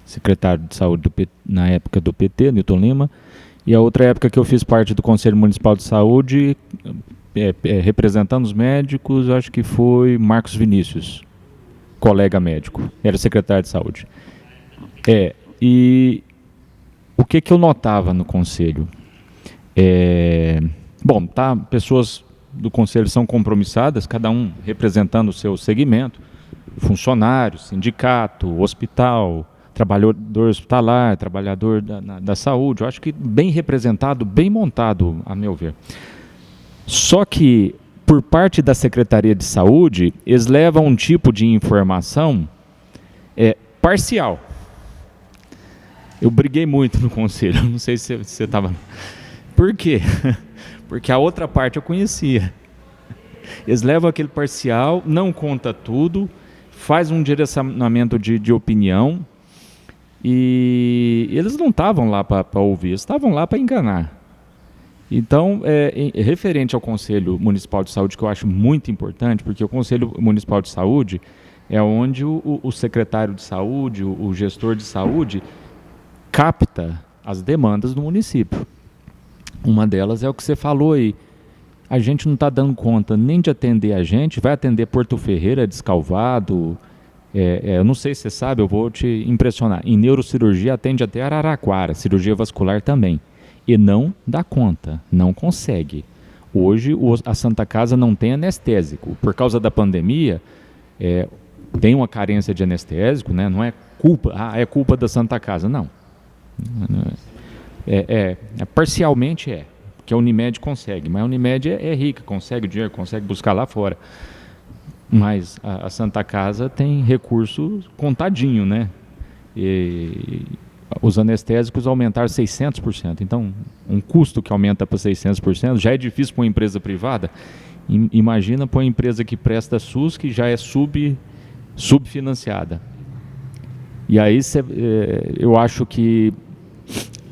secretário de saúde na época do PT, Newton Lima. E a outra época que eu fiz parte do Conselho Municipal de Saúde, representando os médicos, acho que foi Marcos Vinícius, colega médico, era secretário de saúde. E o que eu notava no conselho? Pessoas do conselho são compromissadas, cada um representando o seu segmento, funcionário, sindicato, hospital, trabalhador hospitalar, trabalhador da saúde. Eu acho que bem representado, bem montado, a meu ver. Só que, por parte da Secretaria de Saúde, eles levam um tipo de informação parcial. Eu briguei muito no conselho, não sei se você estava... Por quê? Porque a outra parte eu conhecia. Eles levam aquele parcial, não conta tudo, faz um direcionamento de opinião, e eles não estavam lá para ouvir, eles estavam lá para enganar. Então, referente ao Conselho Municipal de Saúde, que eu acho muito importante, porque o Conselho Municipal de Saúde é onde o secretário de saúde, o gestor de saúde, capta as demandas do município. Uma delas é o que você falou aí. A gente não está dando conta nem de atender a gente, vai atender Porto Ferreira, Descalvado. Eu não sei se você sabe, eu vou te impressionar. Em neurocirurgia atende até Araraquara, cirurgia vascular também. E não dá conta, não consegue. Hoje a Santa Casa não tem anestésico. Por causa da pandemia, tem uma carência de anestésico, né? Não é culpa, é culpa da Santa Casa, não. Parcialmente porque a Unimed consegue, mas a Unimed é rica, consegue o dinheiro, consegue buscar lá fora. Mas a Santa Casa tem recurso contadinho, né? E os anestésicos aumentaram 600%. Então, um custo que aumenta para 600% já é difícil para uma empresa privada. Imagina para uma empresa que presta SUS, que já é subfinanciada. E aí eu acho que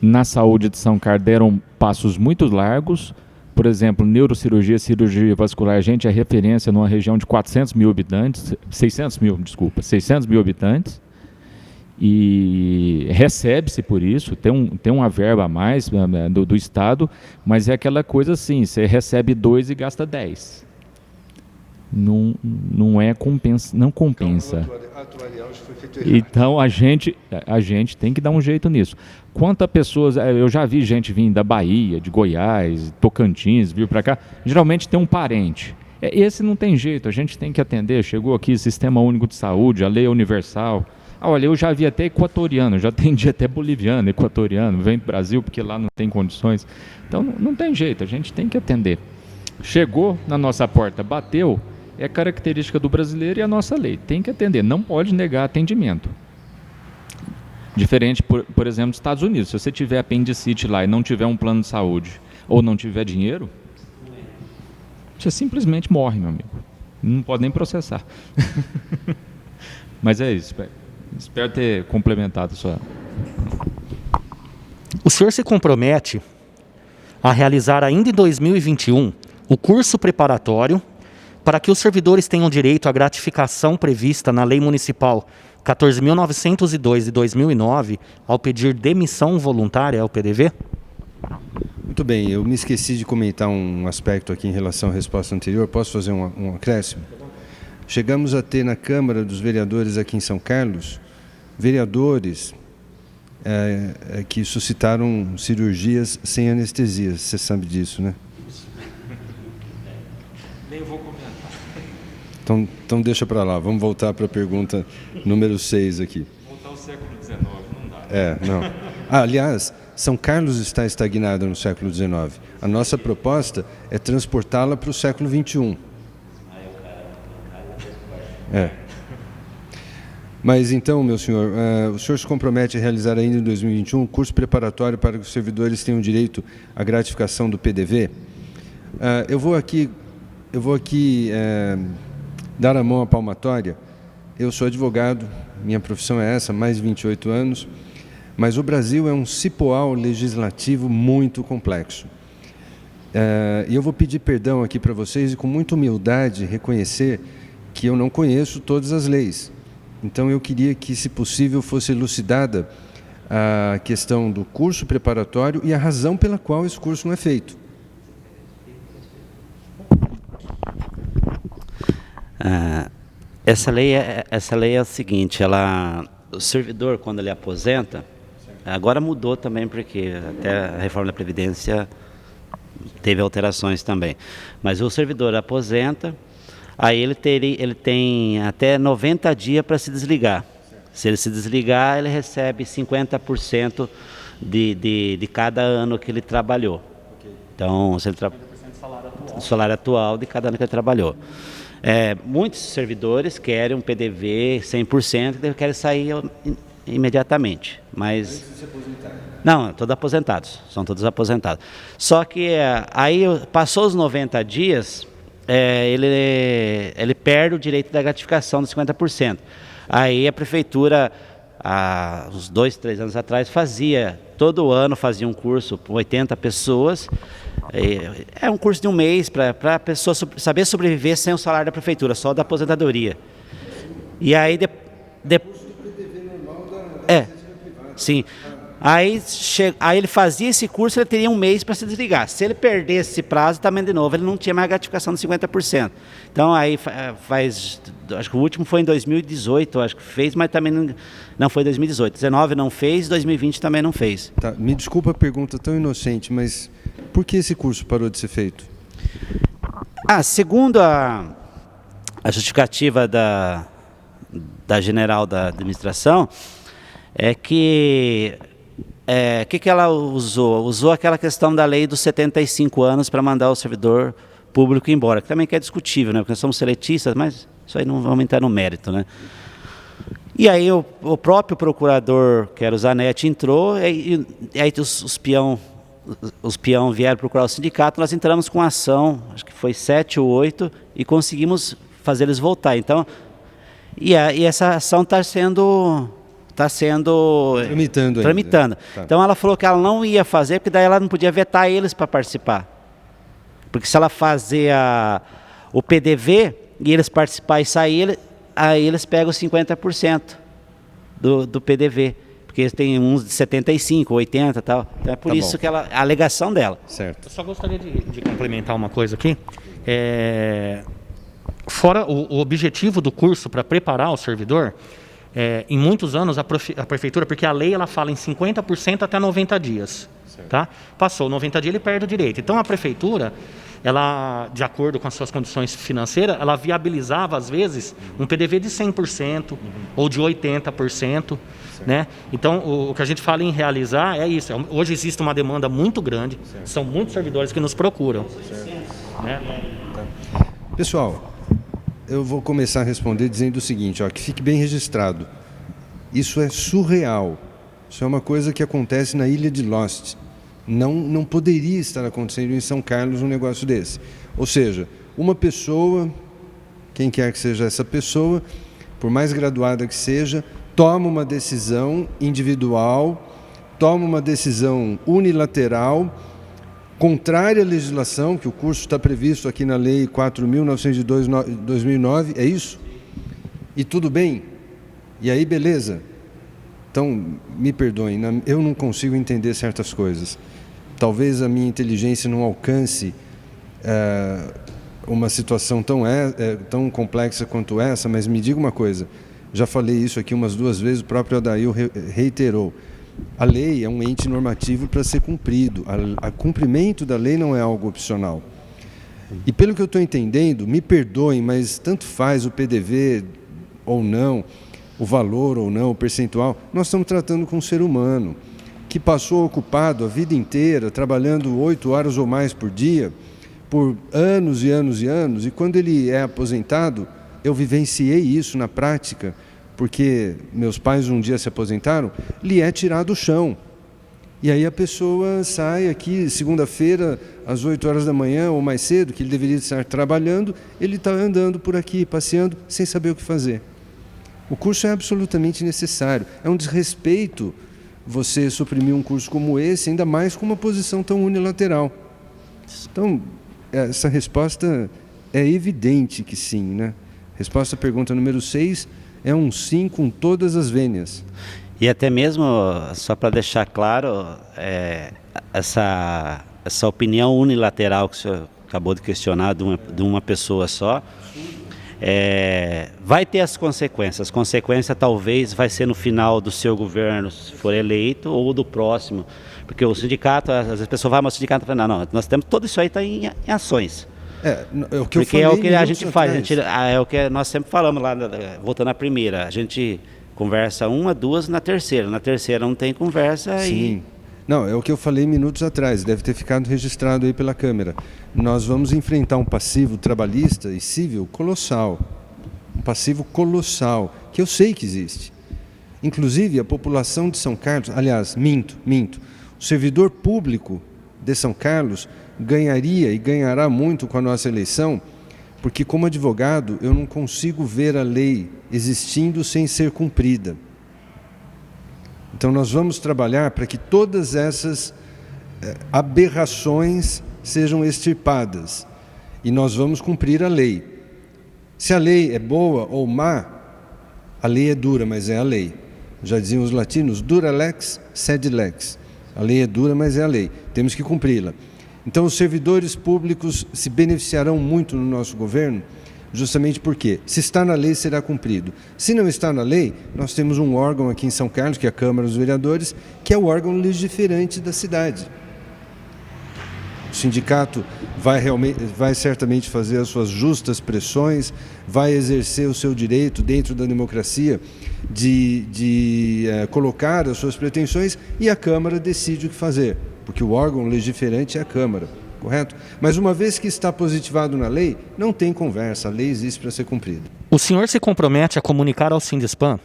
na saúde de São Carlos deram passos muito largos, Por exemplo, neurocirurgia, cirurgia vascular, a gente é referência numa região de 600 mil habitantes, e recebe-se por isso, tem uma verba a mais do Estado, mas é aquela coisa assim, você recebe 2 e gasta 10. Não compensa. Então a gente tem que dar um jeito nisso. Quantas pessoas, eu já vi gente vir da Bahia, de Goiás, Tocantins, vir para cá, geralmente tem um parente. Esse não tem jeito, a gente tem que atender. Chegou aqui Sistema Único de Saúde, a lei universal. Olha, eu já vi até equatoriano, já atendi até boliviano, equatoriano, vem do Brasil porque lá não tem condições. Então não tem jeito, a gente tem que atender. Chegou na nossa porta, bateu, é característica do brasileiro e a nossa lei. Tem que atender, não pode negar atendimento. Diferente, por exemplo, dos Estados Unidos. Se você tiver apendicite lá e não tiver um plano de saúde ou não tiver dinheiro, você simplesmente morre, meu amigo. Não pode nem processar. Mas é isso. Espero ter complementado a sua... O senhor se compromete a realizar ainda em 2021 o curso preparatório para que os servidores tenham direito à gratificação prevista na Lei Municipal 14.902 de 2009 ao pedir demissão voluntária ao PDV? Muito bem, eu me esqueci de comentar um aspecto aqui em relação à resposta anterior. Posso fazer um acréscimo? Chegamos a ter na Câmara dos Vereadores aqui em São Carlos, vereadores que suscitaram cirurgias sem anestesia. Você sabe disso, né? Nem vou comentar. Então deixa para lá. Vamos voltar para a pergunta número 6 aqui. Voltar ao século XIX, não dá. Não. Aliás, São Carlos está estagnada no século XIX. A nossa proposta é transportá-la para o século XXI. Mas então, meu senhor, o senhor se compromete a realizar ainda em 2021 um curso preparatório para que os servidores tenham direito à gratificação do PDV? Eu vou aqui dar a mão à palmatória. Eu sou advogado, minha profissão é essa, mais de 28 anos, mas o Brasil é um cipoal legislativo muito complexo. E eu vou pedir perdão aqui para vocês e com muita humildade reconhecer que eu não conheço todas as leis. Então eu queria que, se possível, fosse elucidada a questão do curso preparatório e a razão pela qual esse curso não é feito. Essa lei é o seguinte, o servidor, quando ele aposenta, agora mudou também, porque até a reforma da Previdência teve alterações também, mas o servidor aposenta, aí ele tem até 90 dias para se desligar. Se ele se desligar, ele recebe 50% de cada ano que ele trabalhou. Então, se ele o salário atual de cada ano que ele trabalhou. Muitos servidores querem um PDV 100%, que querem sair imediatamente. Mas não, todos aposentados, são todos aposentados. Só que aí passou os 90 dias, ele perde o direito da gratificação dos 50%. Aí a prefeitura, há uns 2, 3 anos atrás, todo ano fazia um curso com 80 pessoas. É um curso de um mês para a pessoa saber sobreviver sem o salário da prefeitura, só da aposentadoria. E aí sim. Aí ele fazia esse curso, ele teria um mês para se desligar. Se ele perdesse esse prazo, também de novo, ele não tinha mais gratificação de 50%. Então aí acho que o último foi em 2018, acho que fez, mas também não foi em 2018. 2019 não fez, 2020 também não fez. Tá, me desculpa a pergunta tão inocente, mas por que esse curso parou de ser feito? Segundo a justificativa da General da Administração, é que ela usou? Usou aquela questão da lei dos 75 anos para mandar o servidor público embora, que também é discutível, né? Porque nós somos seletistas, mas isso aí não vamos entrar no mérito, né? E aí o próprio procurador, que era o Zanetti, entrou, e aí os peão vieram procurar o sindicato, nós entramos com ação, acho que foi 7 ou 8, e conseguimos fazer eles voltar. Então, e essa ação está sendo tramitando. Tá. Então ela falou que ela não ia fazer, porque daí ela não podia vetar eles para participar. Porque se ela fazer o PDV e eles participar e sair, aí eles pegam 50% do PDV. Porque eles têm uns de 75, 80 e tal. Então é por isso que a alegação dela. Certo. Eu só gostaria de complementar uma coisa aqui. Fora o objetivo do curso para preparar o servidor, em muitos anos a prefeitura, porque a lei ela fala em 50% até 90 dias. Tá? Passou 90 dias, ele perde o direito. Então a prefeitura, ela, de acordo com as suas condições financeiras, ela viabilizava às vezes um PDV de 100% ou de 80%. Né? Então, o que a gente fala em realizar é isso. Hoje existe uma demanda muito grande, são muitos servidores que nos procuram. Né? Pessoal, eu vou começar a responder dizendo o seguinte, ó, que fique bem registrado. Isso é surreal. Isso é uma coisa que acontece na ilha de Lost. Não poderia estar acontecendo em São Carlos um negócio desse. Ou seja, uma pessoa, quem quer que seja essa pessoa, por mais graduada que seja, toma uma decisão individual, toma uma decisão unilateral, contrária à legislação, que o curso está previsto aqui na Lei 4.902 de 2009, é isso? E tudo bem? E aí, beleza? Então, me perdoem, eu não consigo entender certas coisas. Talvez a minha inteligência não alcance uma situação tão complexa quanto essa, mas me diga uma coisa, já falei isso aqui umas 2 vezes, o próprio Adail reiterou. A lei é um ente normativo para ser cumprido. O cumprimento da lei não é algo opcional. E pelo que eu estou entendendo, me perdoem, mas tanto faz o PDV ou não, o valor ou não, o percentual, nós estamos tratando com um ser humano que passou ocupado a vida inteira, trabalhando 8 horas ou mais por dia, por anos e anos e anos, e quando ele é aposentado, eu vivenciei isso na prática, porque meus pais um dia se aposentaram, lhe é tirado o chão. E aí a pessoa sai aqui, segunda-feira, às 8 horas da manhã ou mais cedo, que ele deveria estar trabalhando, ele está andando por aqui, passeando, sem saber o que fazer. O curso é absolutamente necessário. É um desrespeito você suprimir um curso como esse, ainda mais com uma posição tão unilateral. Então, essa resposta é evidente que sim, né? Resposta à pergunta número 6 é um sim com todas as vênias. E até mesmo, só para deixar claro, essa opinião unilateral que o senhor acabou de questionar de uma pessoa só, vai ter as consequências. As consequências talvez vai ser no final do seu governo, se for eleito, ou do próximo. Porque o sindicato, às vezes a pessoa vai ao sindicato e fala, não, nós temos tudo isso aí está em ações. O que porque é o que a gente faz, é o que nós sempre falamos lá, voltando à primeira, a gente conversa 1, 2, na terceira não tem conversa. Sim. Não, é o que eu falei minutos atrás, deve ter ficado registrado aí pela câmera. Nós vamos enfrentar um passivo trabalhista e civil colossal, um passivo colossal, que eu sei que existe. Inclusive a população de São Carlos, aliás, minto, o servidor público de São Carlos ganharia e ganhará muito com a nossa eleição, porque como advogado eu não consigo ver a lei existindo sem ser cumprida. Então nós vamos trabalhar para que todas essas aberrações sejam extirpadas e nós vamos cumprir a lei. Se a lei é boa ou má, a lei é dura, mas é a lei. Já diziam os latinos, dura lex, sed lex. A lei é dura, mas é a lei. Temos que cumpri-la. Então os servidores públicos se beneficiarão muito no nosso governo, justamente porque se está na lei será cumprido. Se não está na lei, nós temos um órgão aqui em São Carlos, que é a Câmara dos Vereadores, que é o órgão legiferante da cidade. O sindicato vai certamente fazer as suas justas pressões, vai exercer o seu direito dentro da democracia de colocar as suas pretensões e a Câmara decide o que fazer, porque o órgão legiferante é a Câmara, correto? Mas uma vez que está positivado na lei, não tem conversa, a lei existe para ser cumprida. O senhor se compromete a comunicar ao Sindispan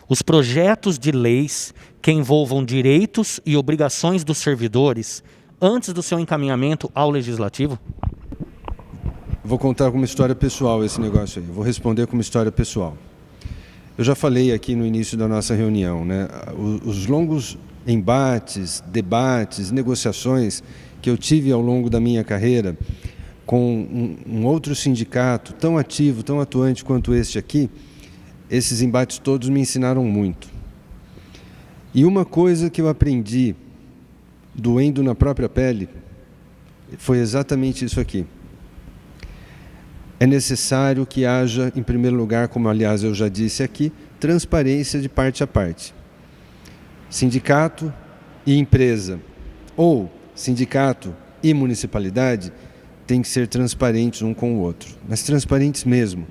os projetos de leis que envolvam direitos e obrigações dos servidores antes do seu encaminhamento ao Legislativo? Vou contar com uma história pessoal esse negócio aí, vou responder com uma história pessoal. Eu já falei aqui no início da nossa reunião, né? Os longos embates, debates, negociações que eu tive ao longo da minha carreira com um outro sindicato tão ativo, tão atuante quanto este aqui, esses embates todos me ensinaram muito. E uma coisa que eu aprendi, doendo na própria pele, foi exatamente isso aqui. É necessário que haja, em primeiro lugar, como aliás eu já disse aqui, transparência de parte a parte. Sindicato e empresa, ou sindicato e municipalidade, têm que ser transparentes um com o outro, mas transparentes mesmo.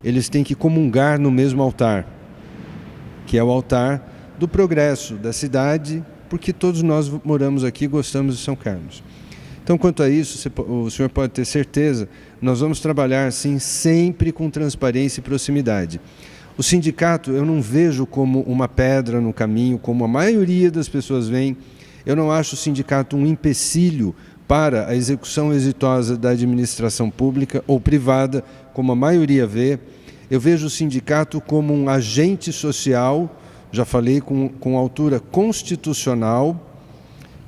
Eles têm que comungar no mesmo altar, que é o altar do progresso da cidade, porque todos nós moramos aqui e gostamos de São Carlos. Então, quanto a isso, o senhor pode ter certeza, nós vamos trabalhar, sim, sempre com transparência e proximidade. O sindicato eu não vejo como uma pedra no caminho, como a maioria das pessoas veem. Eu não acho o sindicato um empecilho para a execução exitosa da administração pública ou privada, como a maioria vê. Eu vejo o sindicato como um agente social, já falei, com altura constitucional,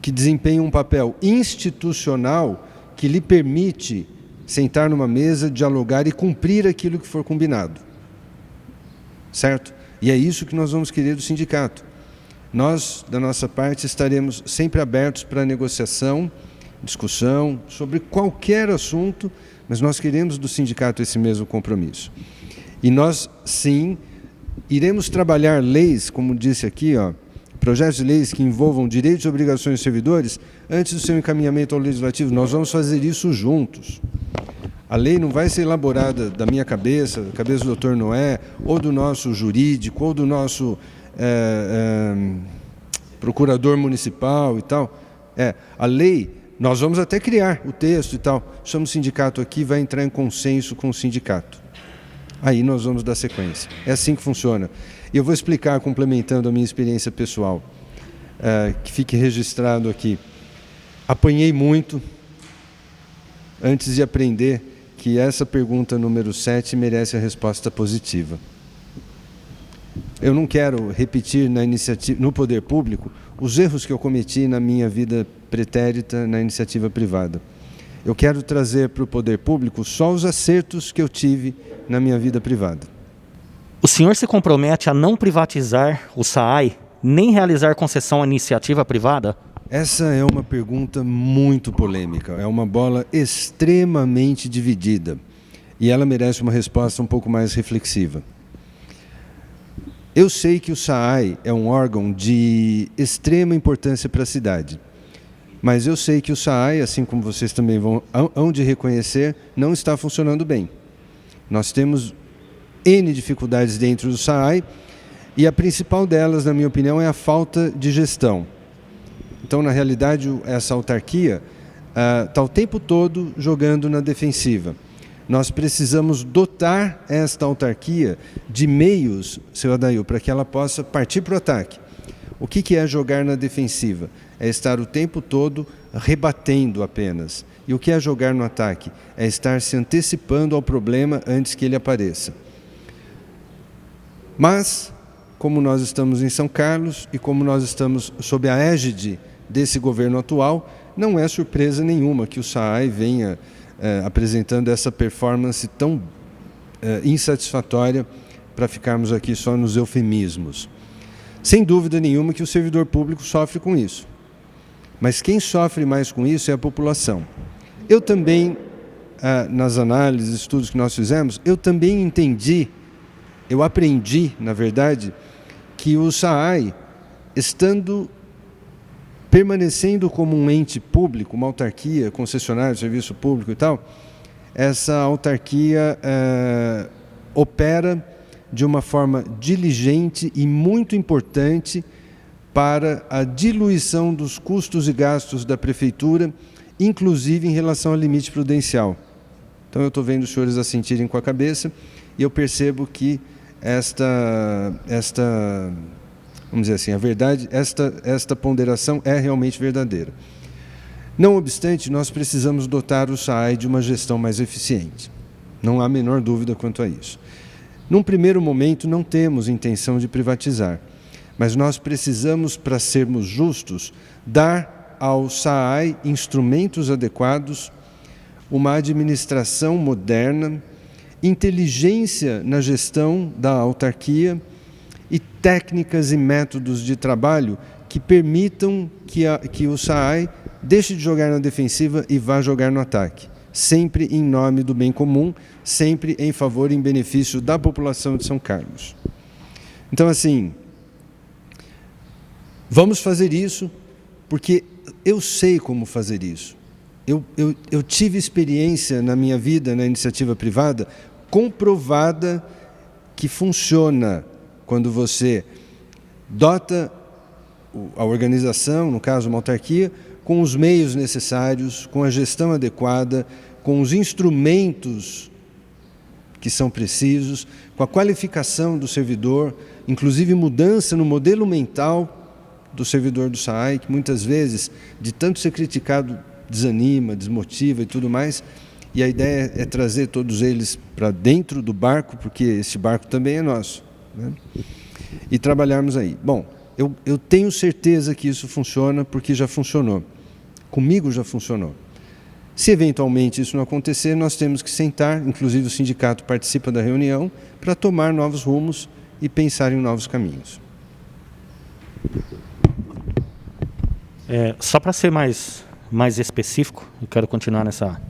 que desempenha um papel institucional que lhe permite sentar numa mesa, dialogar e cumprir aquilo que for combinado. Certo? E é isso que nós vamos querer do sindicato. Nós, da nossa parte, estaremos sempre abertos para negociação, discussão sobre qualquer assunto, mas nós queremos do sindicato esse mesmo compromisso. E nós, sim, iremos trabalhar leis, como disse aqui, projetos de leis que envolvam direitos e obrigações dos servidores, antes do seu encaminhamento ao Legislativo. Nós vamos fazer isso juntos. A lei não vai ser elaborada da minha cabeça, da cabeça do Dr. Noé, ou do nosso jurídico, ou do nosso procurador municipal e tal. A lei, nós vamos até criar o texto e tal. Chama o sindicato aqui, vai entrar em consenso com o sindicato. Aí nós vamos dar sequência. É assim que funciona. E eu vou explicar, complementando a minha experiência pessoal, que fique registrado aqui. Apanhei muito antes de aprender que essa pergunta número 7 merece a resposta positiva. Eu não quero repetir no poder público os erros que eu cometi na minha vida pretérita na iniciativa privada. Eu quero trazer para o poder público só os acertos que eu tive na minha vida privada. O senhor se compromete a não privatizar o SAAI, nem realizar concessão à iniciativa privada? Essa é uma pergunta muito polêmica, é uma bola extremamente dividida e ela merece uma resposta um pouco mais reflexiva. Eu sei que o SAAI é um órgão de extrema importância para a cidade, mas eu sei que o SAAI, assim como vocês também hão de reconhecer, não está funcionando bem. Nós temos N dificuldades dentro do SAAI e a principal delas, na minha opinião, é a falta de gestão. Então, na realidade, essa autarquia está o tempo todo jogando na defensiva. Nós precisamos dotar esta autarquia de meios, seu Adail, para que ela possa partir para o ataque. O que é jogar na defensiva? É estar o tempo todo rebatendo apenas. E o que é jogar no ataque? É estar se antecipando ao problema antes que ele apareça. Mas, como nós estamos em São Carlos e como nós estamos sob a égide desse governo atual, não é surpresa nenhuma que o SAAI venha apresentando essa performance tão insatisfatória, para ficarmos aqui só nos eufemismos. Sem dúvida nenhuma que o servidor público sofre com isso. Mas quem sofre mais com isso é a população. Eu também, nas análises, estudos que nós fizemos, eu também entendi, eu aprendi, na verdade, que o SAAI, permanecendo como um ente público, uma autarquia, concessionário de serviço público e tal, essa autarquia opera de uma forma diligente e muito importante para a diluição dos custos e gastos da prefeitura, inclusive em relação ao limite prudencial. Então eu estou vendo os senhores assentirem com a cabeça e eu percebo que vamos dizer assim, a verdade, esta ponderação é realmente verdadeira. Não obstante, nós precisamos dotar o SAAI de uma gestão mais eficiente. Não há a menor dúvida quanto a isso. Num primeiro momento, não temos intenção de privatizar, mas nós precisamos, para sermos justos, dar ao SAAI instrumentos adequados. uma administração moderna, inteligência na gestão da autarquia e técnicas e métodos de trabalho que permitam que o SAAI deixe de jogar na defensiva e vá jogar no ataque, sempre em nome do bem comum, sempre em favor e em benefício da população de São Carlos. Então, assim, vamos fazer isso, porque eu sei como fazer isso. Eu tive experiência na minha vida, na iniciativa privada, comprovada que funciona quando você dota a organização, no caso uma autarquia, com os meios necessários, com a gestão adequada, com os instrumentos que são precisos, com a qualificação do servidor, inclusive mudança no modelo mental do servidor do SAAI, que muitas vezes, de tanto ser criticado, desanima, desmotiva e tudo mais. E a ideia é trazer todos eles para dentro do barco, porque esse barco também é nosso, né? E trabalharmos aí. Bom, eu tenho certeza que isso funciona, porque já funcionou. Comigo já funcionou. Se eventualmente isso não acontecer, nós temos que sentar, inclusive o sindicato participa da reunião, para tomar novos rumos e pensar em novos caminhos. Só para ser mais específico, eu quero continuar nessa...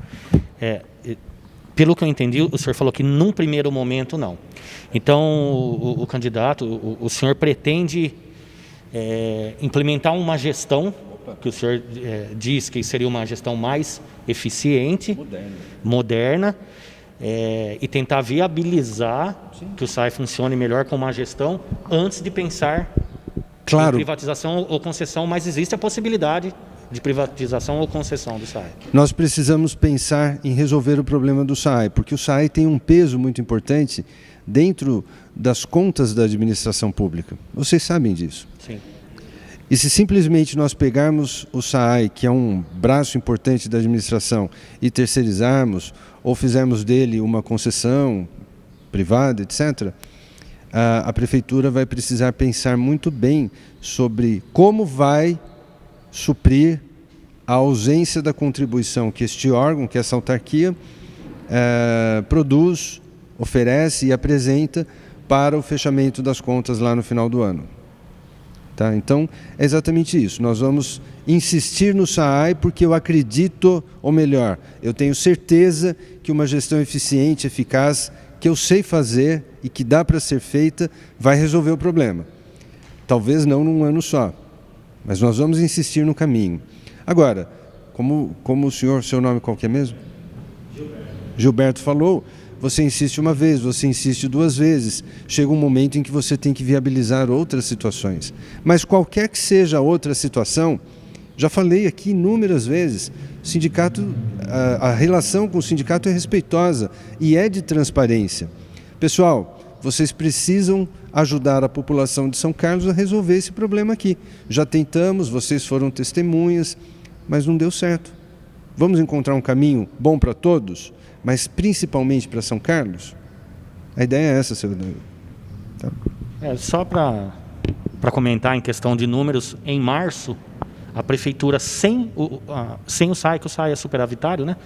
pelo que eu entendi, o senhor falou que num primeiro momento não. Então, o candidato, o senhor pretende implementar uma gestão, que o senhor diz que seria uma gestão mais eficiente, moderna, e tentar viabilizar que o SAAI funcione melhor com uma gestão antes de pensar em privatização ou concessão, mas existe a possibilidade de privatização ou concessão do SAAI. Nós precisamos pensar em resolver o problema do SAAI, porque o SAAI tem um peso muito importante dentro das contas da administração pública. Vocês sabem disso. Sim. E se simplesmente nós pegarmos o SAAI, que é um braço importante da administração, e terceirizarmos, ou fizermos dele uma concessão privada, etc., a prefeitura vai precisar pensar muito bem sobre como vai suprir a ausência da contribuição que este órgão, que essa autarquia, produz, oferece e apresenta para o fechamento das contas lá no final do ano. Tá? Então, é exatamente isso. Nós vamos insistir no SAAI porque eu acredito, ou melhor, eu tenho certeza que uma gestão eficiente, eficaz, que eu sei fazer e que dá para ser feita, vai resolver o problema. Talvez não num ano só, mas nós vamos insistir no caminho. Agora, como o senhor, seu nome qual que é mesmo? Gilberto falou, você insiste uma vez, você insiste duas vezes, chega um momento em que você tem que viabilizar outras situações. Mas qualquer que seja a outra situação, já falei aqui inúmeras vezes, o sindicato, a relação com o sindicato é respeitosa e é de transparência. Pessoal, vocês precisam ajudar a população de São Carlos a resolver esse problema aqui. Já tentamos, vocês foram testemunhas, mas não deu certo. Vamos encontrar um caminho bom para todos, mas principalmente para São Carlos? A ideia é essa, senhor. Tá. Só para comentar em questão de números, em março, a prefeitura, sem o SAAI, que o SAAI é superavitário, né?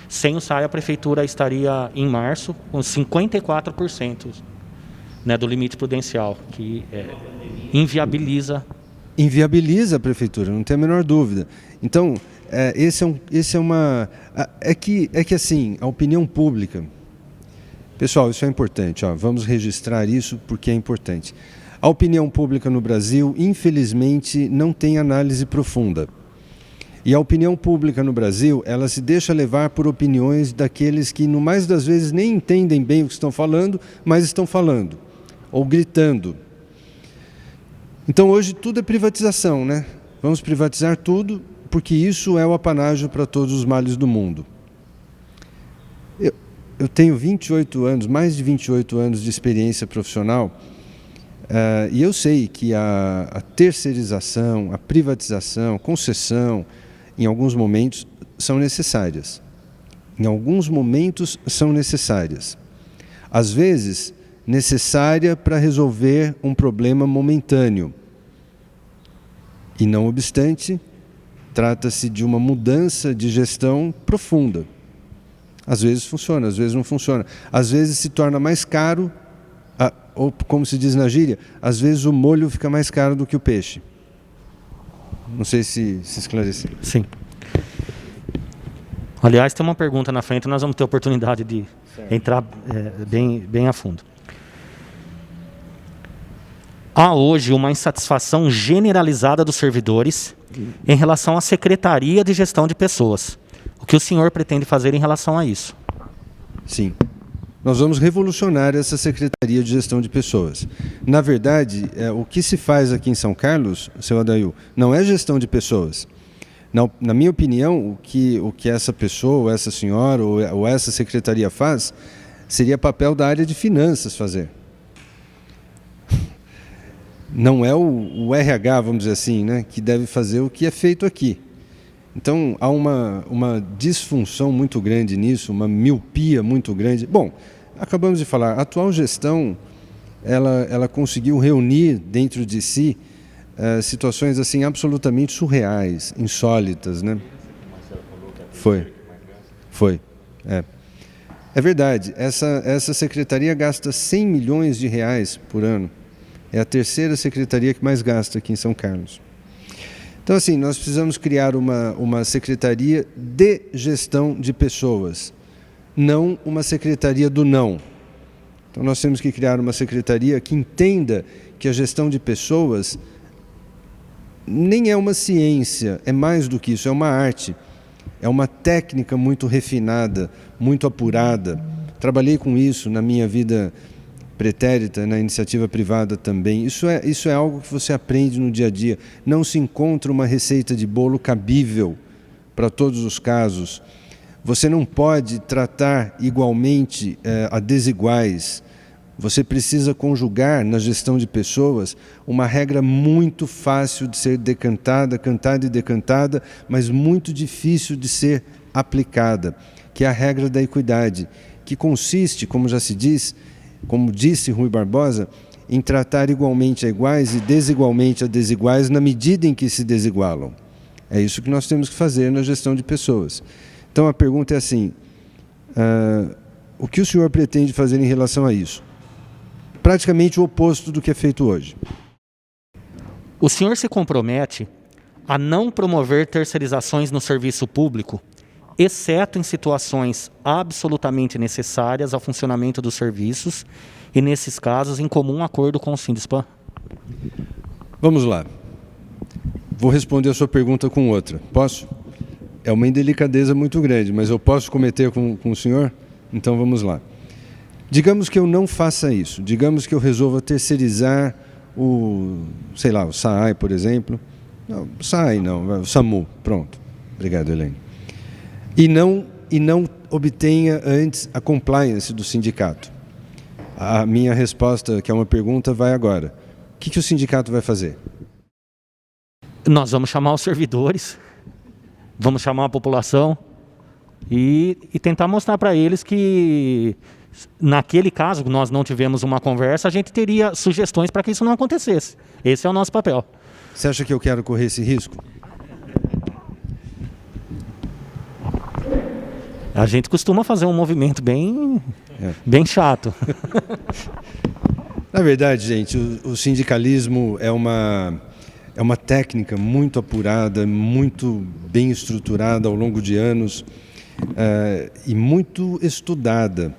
Sem o SAAI, a prefeitura estaria, em março, com 54%, né, do limite prudencial, que inviabiliza. Inviabiliza a prefeitura, não tem a menor dúvida. Então, que assim, a opinião pública... Pessoal, isso é importante, vamos registrar isso porque é importante. A opinião pública no Brasil, infelizmente, não tem análise profunda. E a opinião pública no Brasil, ela se deixa levar por opiniões daqueles que, no mais das vezes, nem entendem bem o que estão falando, mas estão falando, ou gritando. Então, hoje, tudo é privatização, né? Vamos privatizar tudo, porque isso é o apanágio para todos os males do mundo. Eu tenho 28 anos, mais de 28 anos de experiência profissional, e eu sei que a terceirização, a privatização, concessão, em alguns momentos são necessárias. Em alguns momentos são necessárias. Às vezes, necessária para resolver um problema momentâneo. E não obstante, trata-se de uma mudança de gestão profunda. Às vezes funciona, às vezes não funciona. Às vezes se torna mais caro, ou como se diz na gíria, às vezes o molho fica mais caro do que o peixe. Não sei se esclareceu. Sim. Aliás, tem uma pergunta na frente, nós vamos ter oportunidade de entrar bem a fundo. Há hoje uma insatisfação generalizada dos servidores em relação à Secretaria de Gestão de Pessoas. O que o senhor pretende fazer em relação a isso? Sim. Nós vamos revolucionar essa Secretaria de Gestão de Pessoas. Na verdade, o que se faz aqui em São Carlos, seu Adail, não é gestão de pessoas. Na minha opinião, o que essa pessoa, ou essa senhora, ou essa secretaria faz, seria papel da área de finanças fazer. Não é o RH, vamos dizer assim, né, que deve fazer o que é feito aqui. Então, há uma disfunção muito grande nisso, uma miopia muito grande. Bom, acabamos de falar, a atual gestão, ela conseguiu reunir dentro de si situações assim absolutamente surreais, insólitas, né? Foi. É verdade, essa secretaria gasta 100 milhões de reais por ano. É a terceira secretaria que mais gasta aqui em São Carlos. Então, assim, nós precisamos criar uma secretaria de gestão de pessoas, não uma secretaria do não. Então, nós temos que criar uma secretaria que entenda que a gestão de pessoas nem é uma ciência, é mais do que isso, é uma arte. É uma técnica muito refinada, muito apurada. Trabalhei com isso na minha vida pretérita, na iniciativa privada também. Isso é algo que você aprende no dia a dia. Não se encontra uma receita de bolo cabível para todos os casos. Você não pode tratar igualmente a desiguais. Você precisa conjugar na gestão de pessoas uma regra muito fácil de ser decantada, cantada e decantada, mas muito difícil de ser aplicada, que é a regra da equidade, que consiste, como já se diz, como disse Rui Barbosa, em tratar igualmente a iguais e desigualmente a desiguais na medida em que se desigualam. É isso que nós temos que fazer na gestão de pessoas. Então a pergunta é assim, o que o senhor pretende fazer em relação a isso? Praticamente o oposto do que é feito hoje. O senhor se compromete a não promover terceirizações no serviço público, exceto em situações absolutamente necessárias ao funcionamento dos serviços e, nesses casos, em comum acordo com o Sindispan? Vamos lá. Vou responder a sua pergunta com outra. Posso? É uma indelicadeza muito grande, mas eu posso cometer com o senhor? Então vamos lá. Digamos que eu não faça isso. Digamos que eu resolva terceirizar o SAAI, por exemplo. Não, o SAAI não, o SAMU. Pronto. Obrigado, Helene. E não obtenha antes a compliance do sindicato. A minha resposta, que é uma pergunta, vai agora. O que o sindicato vai fazer? Nós vamos chamar os servidores, vamos chamar a população e tentar mostrar para eles que, naquele caso, nós não tivemos uma conversa, a gente teria sugestões para que isso não acontecesse. Esse é o nosso papel. Você acha que eu quero correr esse risco? A gente costuma fazer um movimento bem chato. Na verdade, gente, o sindicalismo é uma técnica muito apurada, muito bem estruturada ao longo de anos e muito estudada.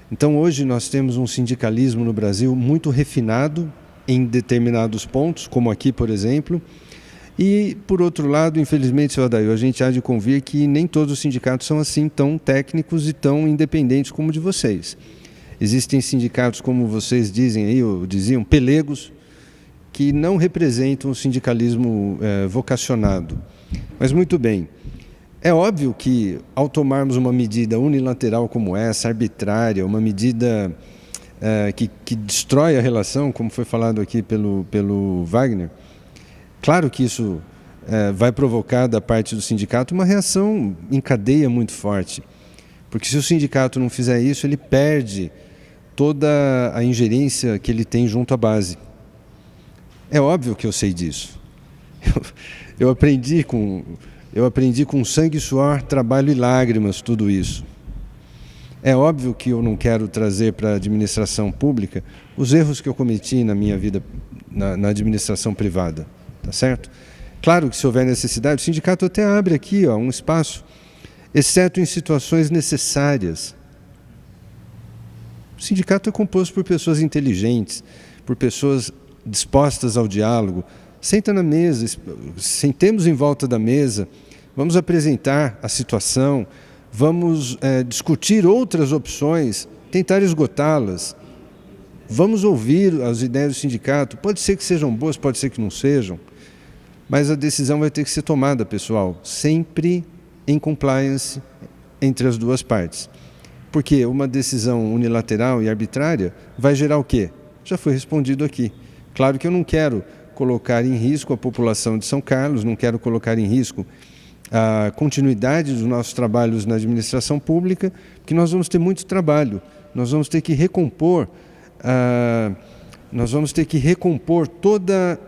Então, hoje nós temos um sindicalismo no Brasil muito refinado em determinados pontos, como aqui, por exemplo. E, por outro lado, infelizmente, seu Adail, a gente há de convir que nem todos os sindicatos são assim tão técnicos e tão independentes como o de vocês. Existem sindicatos, como vocês dizem aí, ou diziam, pelegos, que não representam o sindicalismo vocacionado. Mas, muito bem, é óbvio que, ao tomarmos uma medida unilateral como essa, arbitrária, uma medida que destrói a relação, como foi falado aqui pelo Wagner, claro que isso vai provocar da parte do sindicato uma reação em cadeia muito forte. Porque se o sindicato não fizer isso, ele perde toda a ingerência que ele tem junto à base. É óbvio que eu sei disso. Eu aprendi com sangue, suor, trabalho e lágrimas tudo isso. É óbvio que eu não quero trazer para a administração pública os erros que eu cometi na minha vida na administração privada, tá certo? Claro que se houver necessidade, o sindicato até abre aqui um espaço, exceto em situações necessárias. O sindicato é composto por pessoas inteligentes, por pessoas dispostas ao diálogo. Senta na mesa, sentemos em volta da mesa, vamos apresentar a situação, vamos discutir outras opções, tentar esgotá-las. Vamos ouvir as ideias do sindicato. Pode ser que sejam boas, pode ser que não sejam, mas a decisão vai ter que ser tomada, pessoal, sempre em compliance entre as duas partes. Porque uma decisão unilateral e arbitrária vai gerar o quê? Já foi respondido aqui. Claro que eu não quero colocar em risco a população de São Carlos, não quero colocar em risco a continuidade dos nossos trabalhos na administração pública, porque nós vamos ter muito trabalho, nós vamos ter que recompor, toda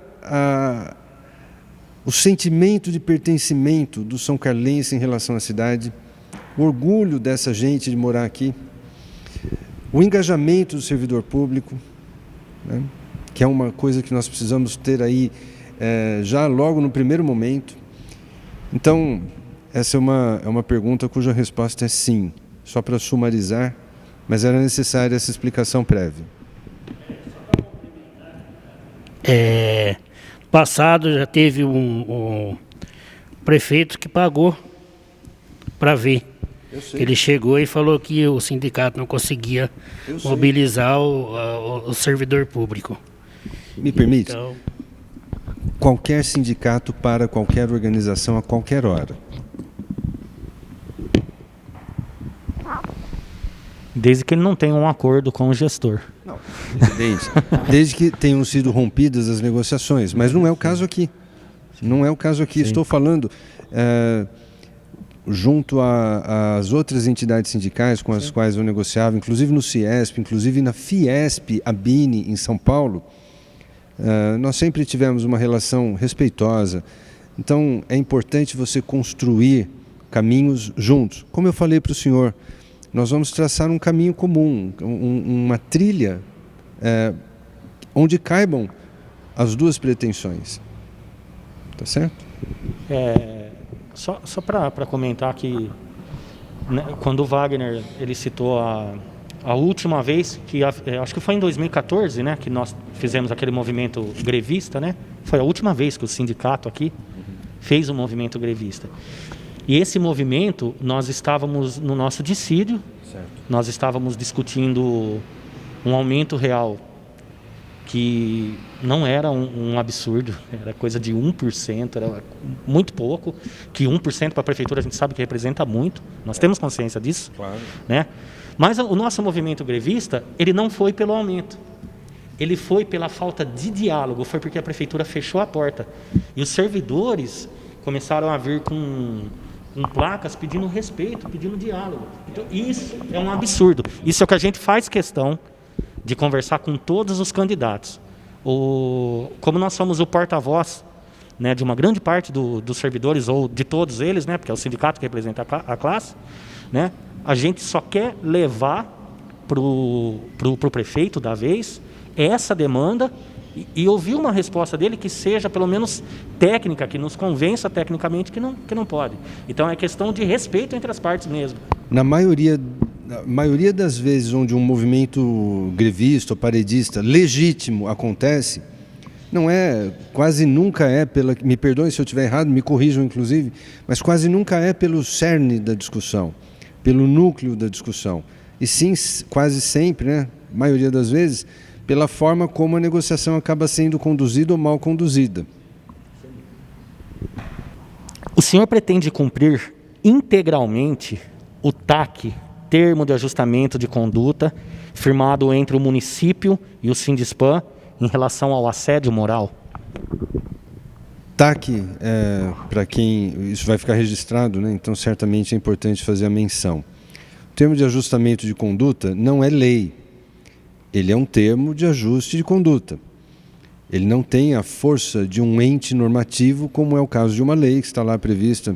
o sentimento de pertencimento do São Carlense em relação à cidade, o orgulho dessa gente de morar aqui, o engajamento do servidor público, né, que é uma coisa que nós precisamos ter aí já logo no primeiro momento. Então, essa é uma pergunta cuja resposta é sim, só para sumarizar, mas era necessária essa explicação prévia. Passado já teve um prefeito que pagou para ver. Ele chegou e falou que o sindicato não conseguia mobilizar o servidor público. Me permite? Então, qualquer sindicato para qualquer organização a qualquer hora. Desde que ele não tenha um acordo com o gestor. Não, evidente. Desde que tenham sido rompidas as negociações. Mas não é o caso aqui. Não é o caso aqui. Sim. Estou falando junto às outras entidades sindicais com as quais eu negociava, inclusive no Ciesp, inclusive na Fiesp, a Bini, em São Paulo. Nós sempre tivemos uma relação respeitosa. Então, é importante você construir caminhos juntos. Como eu falei para o senhor, nós vamos traçar um caminho comum, uma trilha onde caibam as duas pretensões. Tá certo? Só para comentar que, né, quando o Wagner ele citou a última vez, que acho que foi em 2014, né, que nós fizemos aquele movimento grevista, né? Foi a última vez que o sindicato aqui fez um movimento grevista. E esse movimento, nós estávamos no nosso dissídio, certo. Nós estávamos discutindo um aumento real que não era um absurdo, era coisa de 1%, era muito pouco, que 1% para a prefeitura a gente sabe que representa muito, nós temos consciência disso, claro. Né? Mas o nosso movimento grevista, ele não foi pelo aumento, ele foi pela falta de diálogo, foi porque a prefeitura fechou a porta. E os servidores começaram a vir com placas pedindo respeito, pedindo diálogo. Então, isso é um absurdo. Isso é o que a gente faz questão de conversar com todos os candidatos. Como nós somos o porta-voz, né, de uma grande parte dos servidores, ou de todos eles, né, porque é o sindicato que representa a classe, né, a gente só quer levar para o prefeito da vez essa demanda e ouvir uma resposta dele que seja pelo menos técnica, que nos convença tecnicamente que não pode. Então é questão de respeito entre as partes mesmo. Na maioria das vezes onde um movimento grevista ou paredista legítimo acontece, quase nunca é me perdoem se eu estiver errado, me corrijam inclusive, mas quase nunca é pelo cerne da discussão, pelo núcleo da discussão. E sim, quase sempre, né, maioria das vezes, pela forma como a negociação acaba sendo conduzida ou mal conduzida. O senhor pretende cumprir integralmente o TAC, Termo de Ajustamento de Conduta, firmado entre o município e o Sindispan em relação ao assédio moral? TAC, para quem isso vai ficar registrado, né? Então certamente é importante fazer a menção. O Termo de Ajustamento de Conduta não é lei. Ele é um termo de ajuste de conduta. Ele não tem a força de um ente normativo, como é o caso de uma lei que está lá prevista,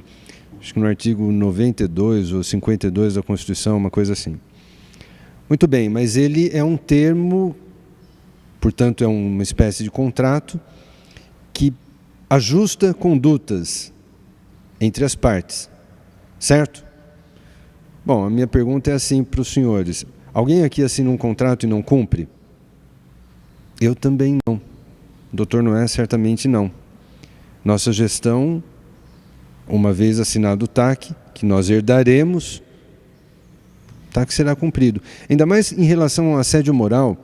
acho que no artigo 92 ou 52 da Constituição, uma coisa assim. Muito bem, mas ele é um termo, portanto é uma espécie de contrato que ajusta condutas entre as partes, certo? Bom, a minha pergunta é assim para os senhores. Alguém aqui assina um contrato e não cumpre? Eu também não. O doutor Noé certamente não. Nossa gestão, uma vez assinado o TAC, que nós herdaremos, o TAC será cumprido. Ainda mais em relação ao assédio moral,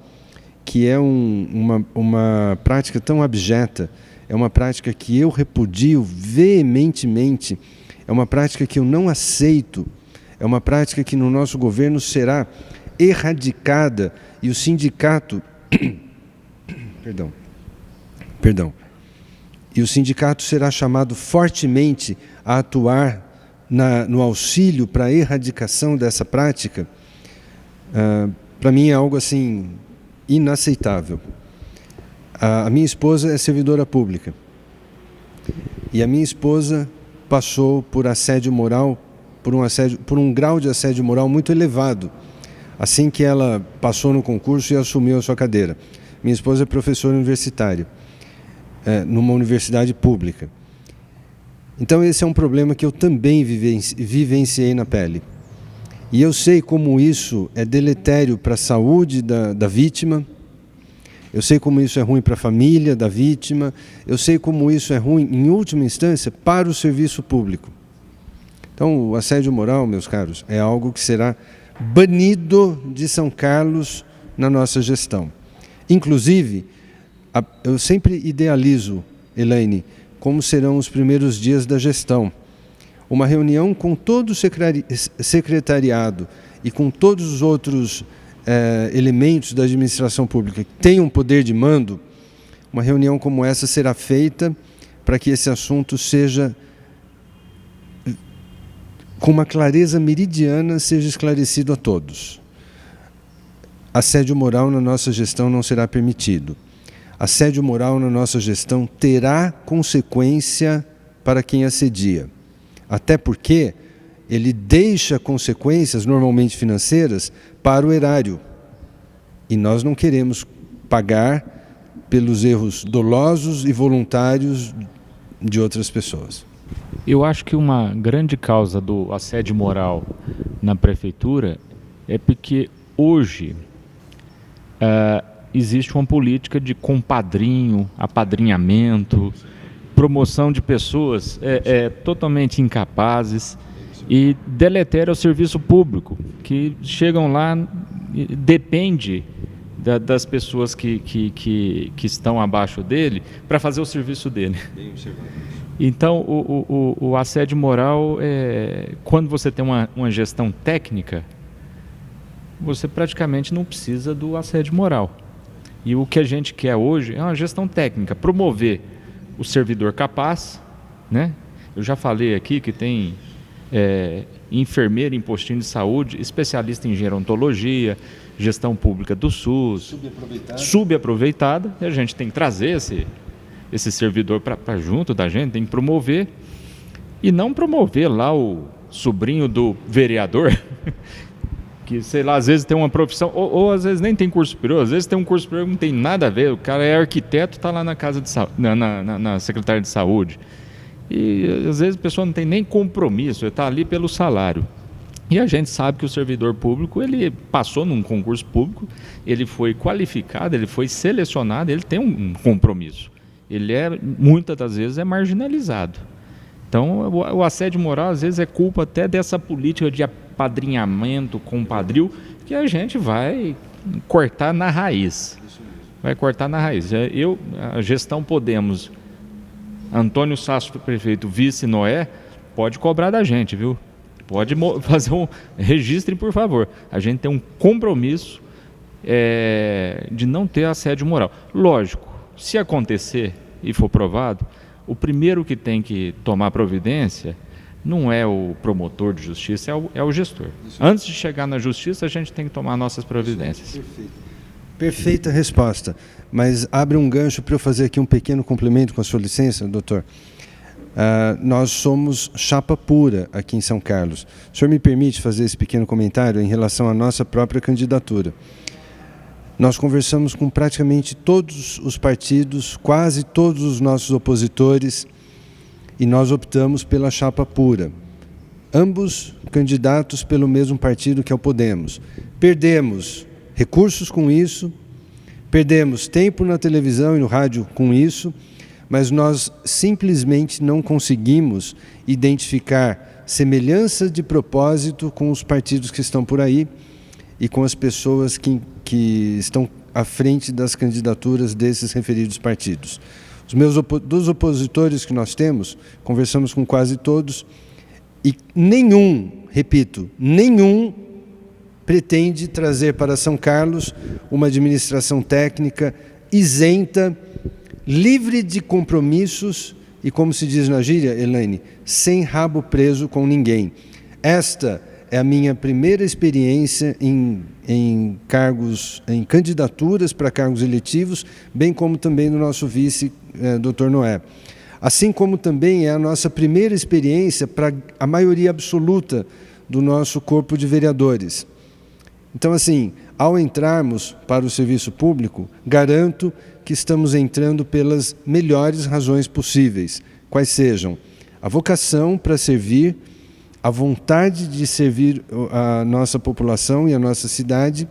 que é uma prática tão abjeta, é uma prática que eu repudio veementemente, é uma prática que eu não aceito, é uma prática que no nosso governo será erradicada e o sindicato... Perdão. E o sindicato será chamado fortemente a atuar no auxílio para a erradicação dessa prática. Para mim é algo assim inaceitável. A minha esposa é servidora pública e a minha esposa passou por assédio moral, por um grau de assédio moral muito elevado, assim que ela passou no concurso e assumiu a sua cadeira. Minha esposa é professora universitária, numa universidade pública. Então esse é um problema que eu também vivenciei na pele. E eu sei como isso é deletério para a saúde da vítima, eu sei como isso é ruim para a família da vítima, eu sei como isso é ruim, em última instância, para o serviço público. Então o assédio moral, meus caros, é algo que será banido de São Carlos na nossa gestão. Inclusive, eu sempre idealizo, Elaine, como serão os primeiros dias da gestão. Uma reunião com todo o secretariado e com todos os outros elementos da administração pública que tenham poder de mando, uma reunião como essa será feita para que esse assunto seja, com uma clareza meridiana, seja esclarecido a todos. Assédio moral na nossa gestão não será permitido. Assédio moral na nossa gestão terá consequência para quem assedia. Até porque ele deixa consequências, normalmente financeiras, para o erário. E nós não queremos pagar pelos erros dolosos e voluntários de outras pessoas. Eu acho que uma grande causa do assédio moral na prefeitura é porque hoje existe uma política de compadrinho, apadrinhamento, promoção de pessoas totalmente incapazes e deletéria ao serviço público, que chegam lá e depende das pessoas que estão abaixo dele para fazer o serviço dele. Então, o assédio moral, quando você tem uma gestão técnica, você praticamente não precisa do assédio moral. E o que a gente quer hoje é uma gestão técnica, promover o servidor capaz, né? Eu já falei aqui que tem enfermeira em postinho de saúde, especialista em gerontologia, gestão pública do SUS, subaproveitada, e a gente tem que trazer esse servidor para junto da gente, tem que promover, e não promover lá o sobrinho do vereador, que, sei lá, às vezes tem uma profissão, ou às vezes nem tem curso superior, às vezes tem um curso superior que não tem nada a ver, o cara é arquiteto, está lá na casa de na Secretaria de Saúde. E às vezes a pessoa não tem nem compromisso, ele está ali pelo salário. E a gente sabe que o servidor público, ele passou num concurso público, ele foi qualificado, ele foi selecionado, ele tem um compromisso. Ele muitas das vezes, marginalizado. Então, o assédio moral, às vezes, é culpa até dessa política de apadrinhamento, compadrio, que a gente vai cortar na raiz. Vai cortar na raiz. A gestão Podemos, Antônio Sasso, prefeito, vice Noé, pode cobrar da gente, viu? Pode fazer registrem, por favor. A gente tem um compromisso de não ter assédio moral. Lógico, se acontecer e for provado, o primeiro que tem que tomar providência não é o promotor de justiça, é o gestor. Antes de chegar na justiça, a gente tem que tomar nossas providências. Perfeito. Perfeita resposta. Mas abre um gancho para eu fazer aqui um pequeno complemento, com a sua licença, doutor. nós somos chapa pura aqui em São Carlos. O senhor me permite fazer esse pequeno comentário em relação à nossa própria candidatura? Nós conversamos com praticamente todos os partidos, quase todos os nossos opositores, e nós optamos pela chapa pura. Ambos candidatos pelo mesmo partido, que é o Podemos. Perdemos recursos com isso, perdemos tempo na televisão e no rádio com isso, mas nós simplesmente não conseguimos identificar semelhança de propósito com os partidos que estão por aí e com as pessoas que estão à frente das candidaturas desses referidos partidos. Dos opositores que nós temos, conversamos com quase todos, e nenhum, repito, nenhum pretende trazer para São Carlos uma administração técnica isenta, livre de compromissos e, como se diz na gíria, Elaine, sem rabo preso com ninguém. Esta é a minha primeira experiência em candidaturas para cargos eletivos, bem como também no nosso vice, Dr. Noé. Assim como também é a nossa primeira experiência para a maioria absoluta do nosso corpo de vereadores. Então, assim, ao entrarmos para o serviço público, garanto que estamos entrando pelas melhores razões possíveis, quais sejam a vocação para servir, a vontade de servir a nossa população e a nossa cidade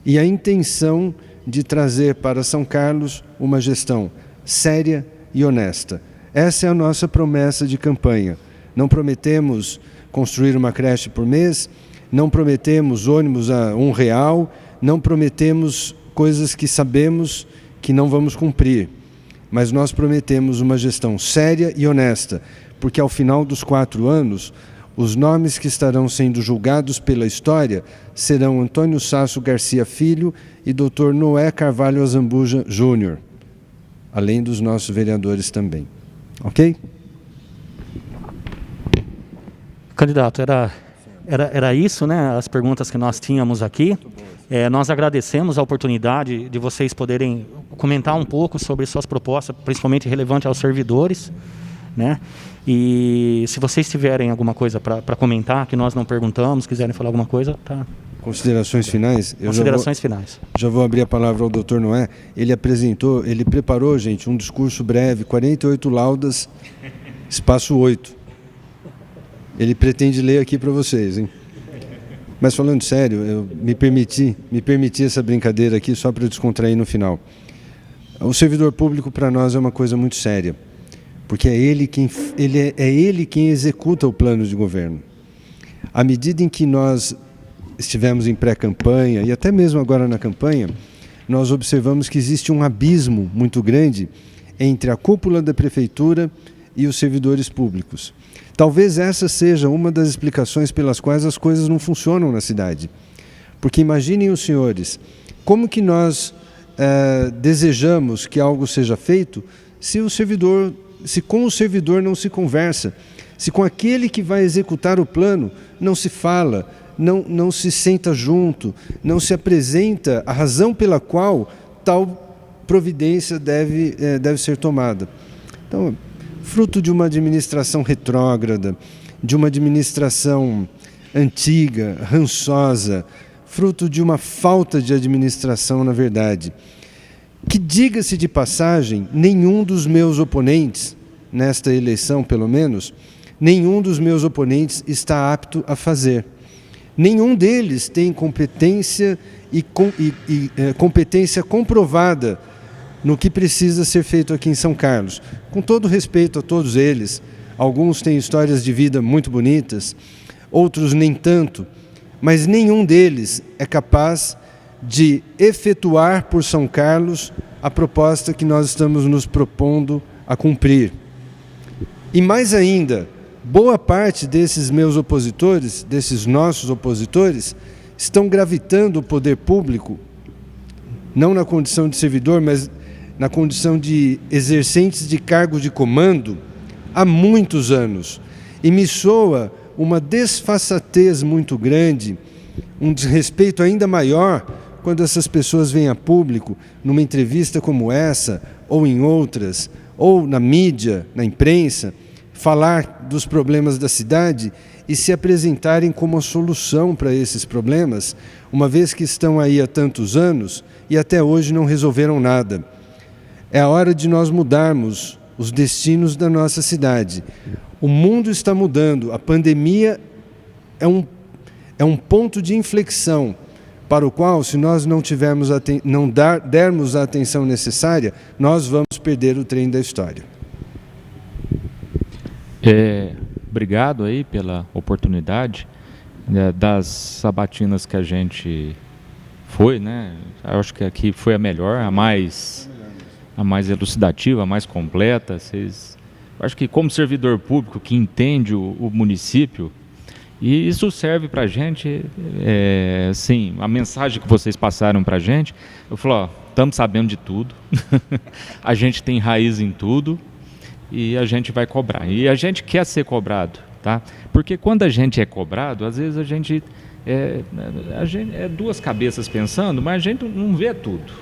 e a intenção de trazer para São Carlos uma gestão séria e honesta. Essa é a nossa promessa de campanha. Não prometemos construir uma creche por mês, não prometemos ônibus a R$1, não prometemos coisas que sabemos que não vamos cumprir, mas nós prometemos uma gestão séria e honesta, porque ao final dos 4 anos, os nomes que estarão sendo julgados pela história serão Antônio Sasso Garcia Filho e Dr. Noé Carvalho Azambuja Júnior, além dos nossos vereadores também. Ok? Candidato, era isso, né? As perguntas que nós tínhamos aqui. Nós agradecemos a oportunidade de vocês poderem comentar um pouco sobre suas propostas, principalmente relevante aos servidores, né? E se vocês tiverem alguma coisa para comentar, que nós não perguntamos, quiserem falar alguma coisa, tá. Considerações finais? Considerações finais. Já vou abrir a palavra ao Dr. Noé. Ele preparou, gente, um discurso breve, 48 laudas, espaço 8. Ele pretende ler aqui para vocês, hein? Mas falando sério, eu me permiti essa brincadeira aqui só para descontrair no final. O servidor público para nós é uma coisa muito séria, porque é ele quem executa o plano de governo. À medida em que nós estivemos em pré-campanha e até mesmo agora na campanha, nós observamos que existe um abismo muito grande entre a cúpula da prefeitura e os servidores públicos. Talvez essa seja uma das explicações pelas quais as coisas não funcionam na cidade. Porque imaginem os senhores, como que nós desejamos que algo seja feito se com o servidor não se conversa, se com aquele que vai executar o plano não se fala, não se senta junto, não se apresenta a razão pela qual tal providência deve ser tomada. Então, fruto de uma administração retrógrada, de uma administração antiga, rançosa, fruto de uma falta de administração, na verdade. Que, diga-se de passagem, nenhum dos meus oponentes, nesta eleição pelo menos, nenhum dos meus oponentes está apto a fazer. Nenhum deles tem competência competência comprovada no que precisa ser feito aqui em São Carlos. Com todo respeito a todos eles, alguns têm histórias de vida muito bonitas, outros nem tanto, mas nenhum deles é capaz de efetuar por São Carlos a proposta que nós estamos nos propondo a cumprir. E mais ainda, boa parte desses meus opositores, desses nossos opositores, estão gravitando o poder público, não na condição de servidor, mas na condição de exercentes de cargo de comando há muitos anos. E me soa uma desfaçatez muito grande, um desrespeito ainda maior quando essas pessoas vêm a público, numa entrevista como essa, ou em outras, ou na mídia, na imprensa, falar dos problemas da cidade e se apresentarem como a solução para esses problemas, uma vez que estão aí há tantos anos e até hoje não resolveram nada. É a hora de nós mudarmos os destinos da nossa cidade. O mundo está mudando, a pandemia é um ponto de inflexão para o qual, se nós não dermos a atenção necessária, nós vamos perder o trem da história. Obrigado aí pela oportunidade, né, das sabatinas que a gente foi, né? Eu acho que aqui foi a melhor, a mais elucidativa, a mais completa. Acho que como servidor público que entende o município, e isso serve para a gente, sim, a mensagem que vocês passaram para a gente, eu falo, estamos sabendo de tudo, a gente tem raiz em tudo, e a gente vai cobrar. E a gente quer ser cobrado, tá? Porque quando a gente é cobrado, às vezes a gente é duas cabeças pensando, mas a gente não vê tudo.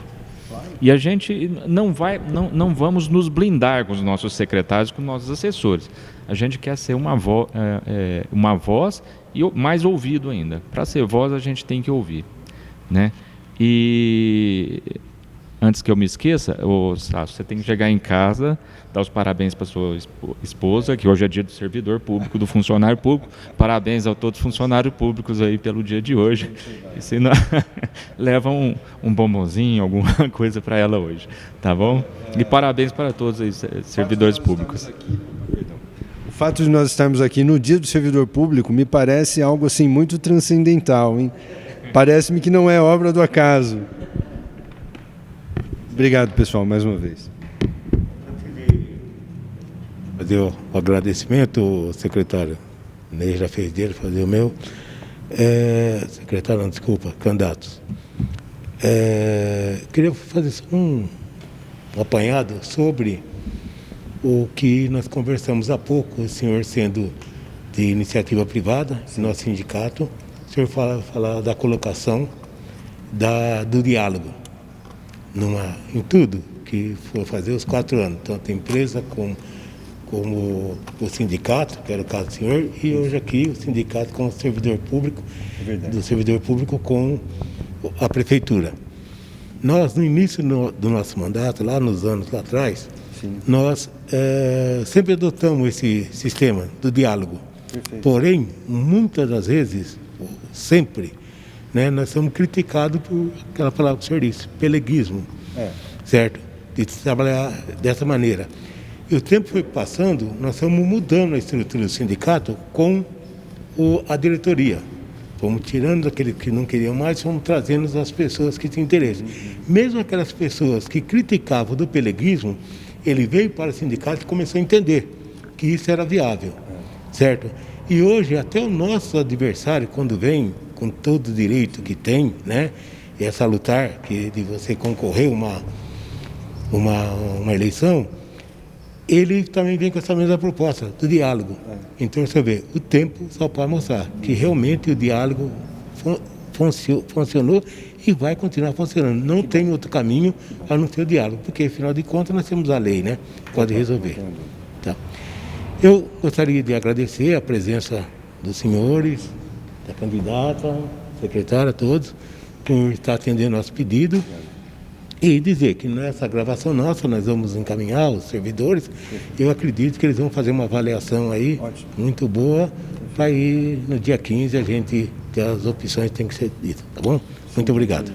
E a gente não vamos nos blindar com os nossos secretários, com os nossos assessores. A gente quer ser uma voz e mais ouvido ainda. Para ser voz, a gente tem que ouvir, né? E antes que eu me esqueça, você tem que chegar em casa, dar os parabéns para sua esposa, que hoje é dia do servidor público, do funcionário público. Parabéns a todos os funcionários públicos aí pelo dia de hoje. E se não, leva um bombonzinho, alguma coisa para ela hoje, tá bom? E parabéns para todos aí, servidores públicos. O fato de nós estarmos aqui no dia do servidor público me parece algo assim muito transcendental, hein? Parece-me que não é obra do acaso. Obrigado, pessoal, mais uma vez. Fazer o agradecimento, secretário. O Ney já fez dele, fazer o meu. Secretário, não, desculpa, candidatos. Queria fazer um apanhado sobre o que nós conversamos há pouco, o senhor sendo de iniciativa privada, nosso sindicato, o senhor fala da colocação do diálogo em tudo que for fazer os 4 anos, tanto a empresa como o sindicato, que era o caso do senhor, e hoje aqui o sindicato com o servidor público, do servidor público com a prefeitura. Nós, no início do nosso mandato, lá nos anos lá atrás, sim, nós sempre adotamos esse sistema do diálogo. Perfeito. Porém, muitas das vezes, sempre, né, nós somos criticados por aquela palavra que o senhor disse, peleguismo, certo? De trabalhar dessa maneira. E o tempo foi passando, nós estamos mudando a estrutura do sindicato com a diretoria. Fomos tirando aqueles que não queriam mais, fomos trazendo as pessoas que tinham interesse. Mesmo aquelas pessoas que criticavam do peleguismo, ele veio para o sindicato e começou a entender que isso era viável, certo? E hoje, até o nosso adversário, quando vem, com todo o direito que tem, né, e é salutar que de você concorrer uma eleição, ele também vem com essa mesma proposta do diálogo. Então, você vê, o tempo só pode mostrar que realmente o diálogo funcionou e vai continuar funcionando. Não tem outro caminho a não ser o diálogo, porque, afinal de contas, nós temos a lei, né? Pode resolver. Tá. Eu gostaria de agradecer a presença dos senhores, da candidata, secretária, todos, por estar atendendo nosso pedido. E dizer que nessa gravação nossa, nós vamos encaminhar os servidores. Eu acredito que eles vão fazer uma avaliação aí, muito boa, para ir no dia 15 a gente ter as opções que tem que ser ditas, tá bom? Muito obrigado.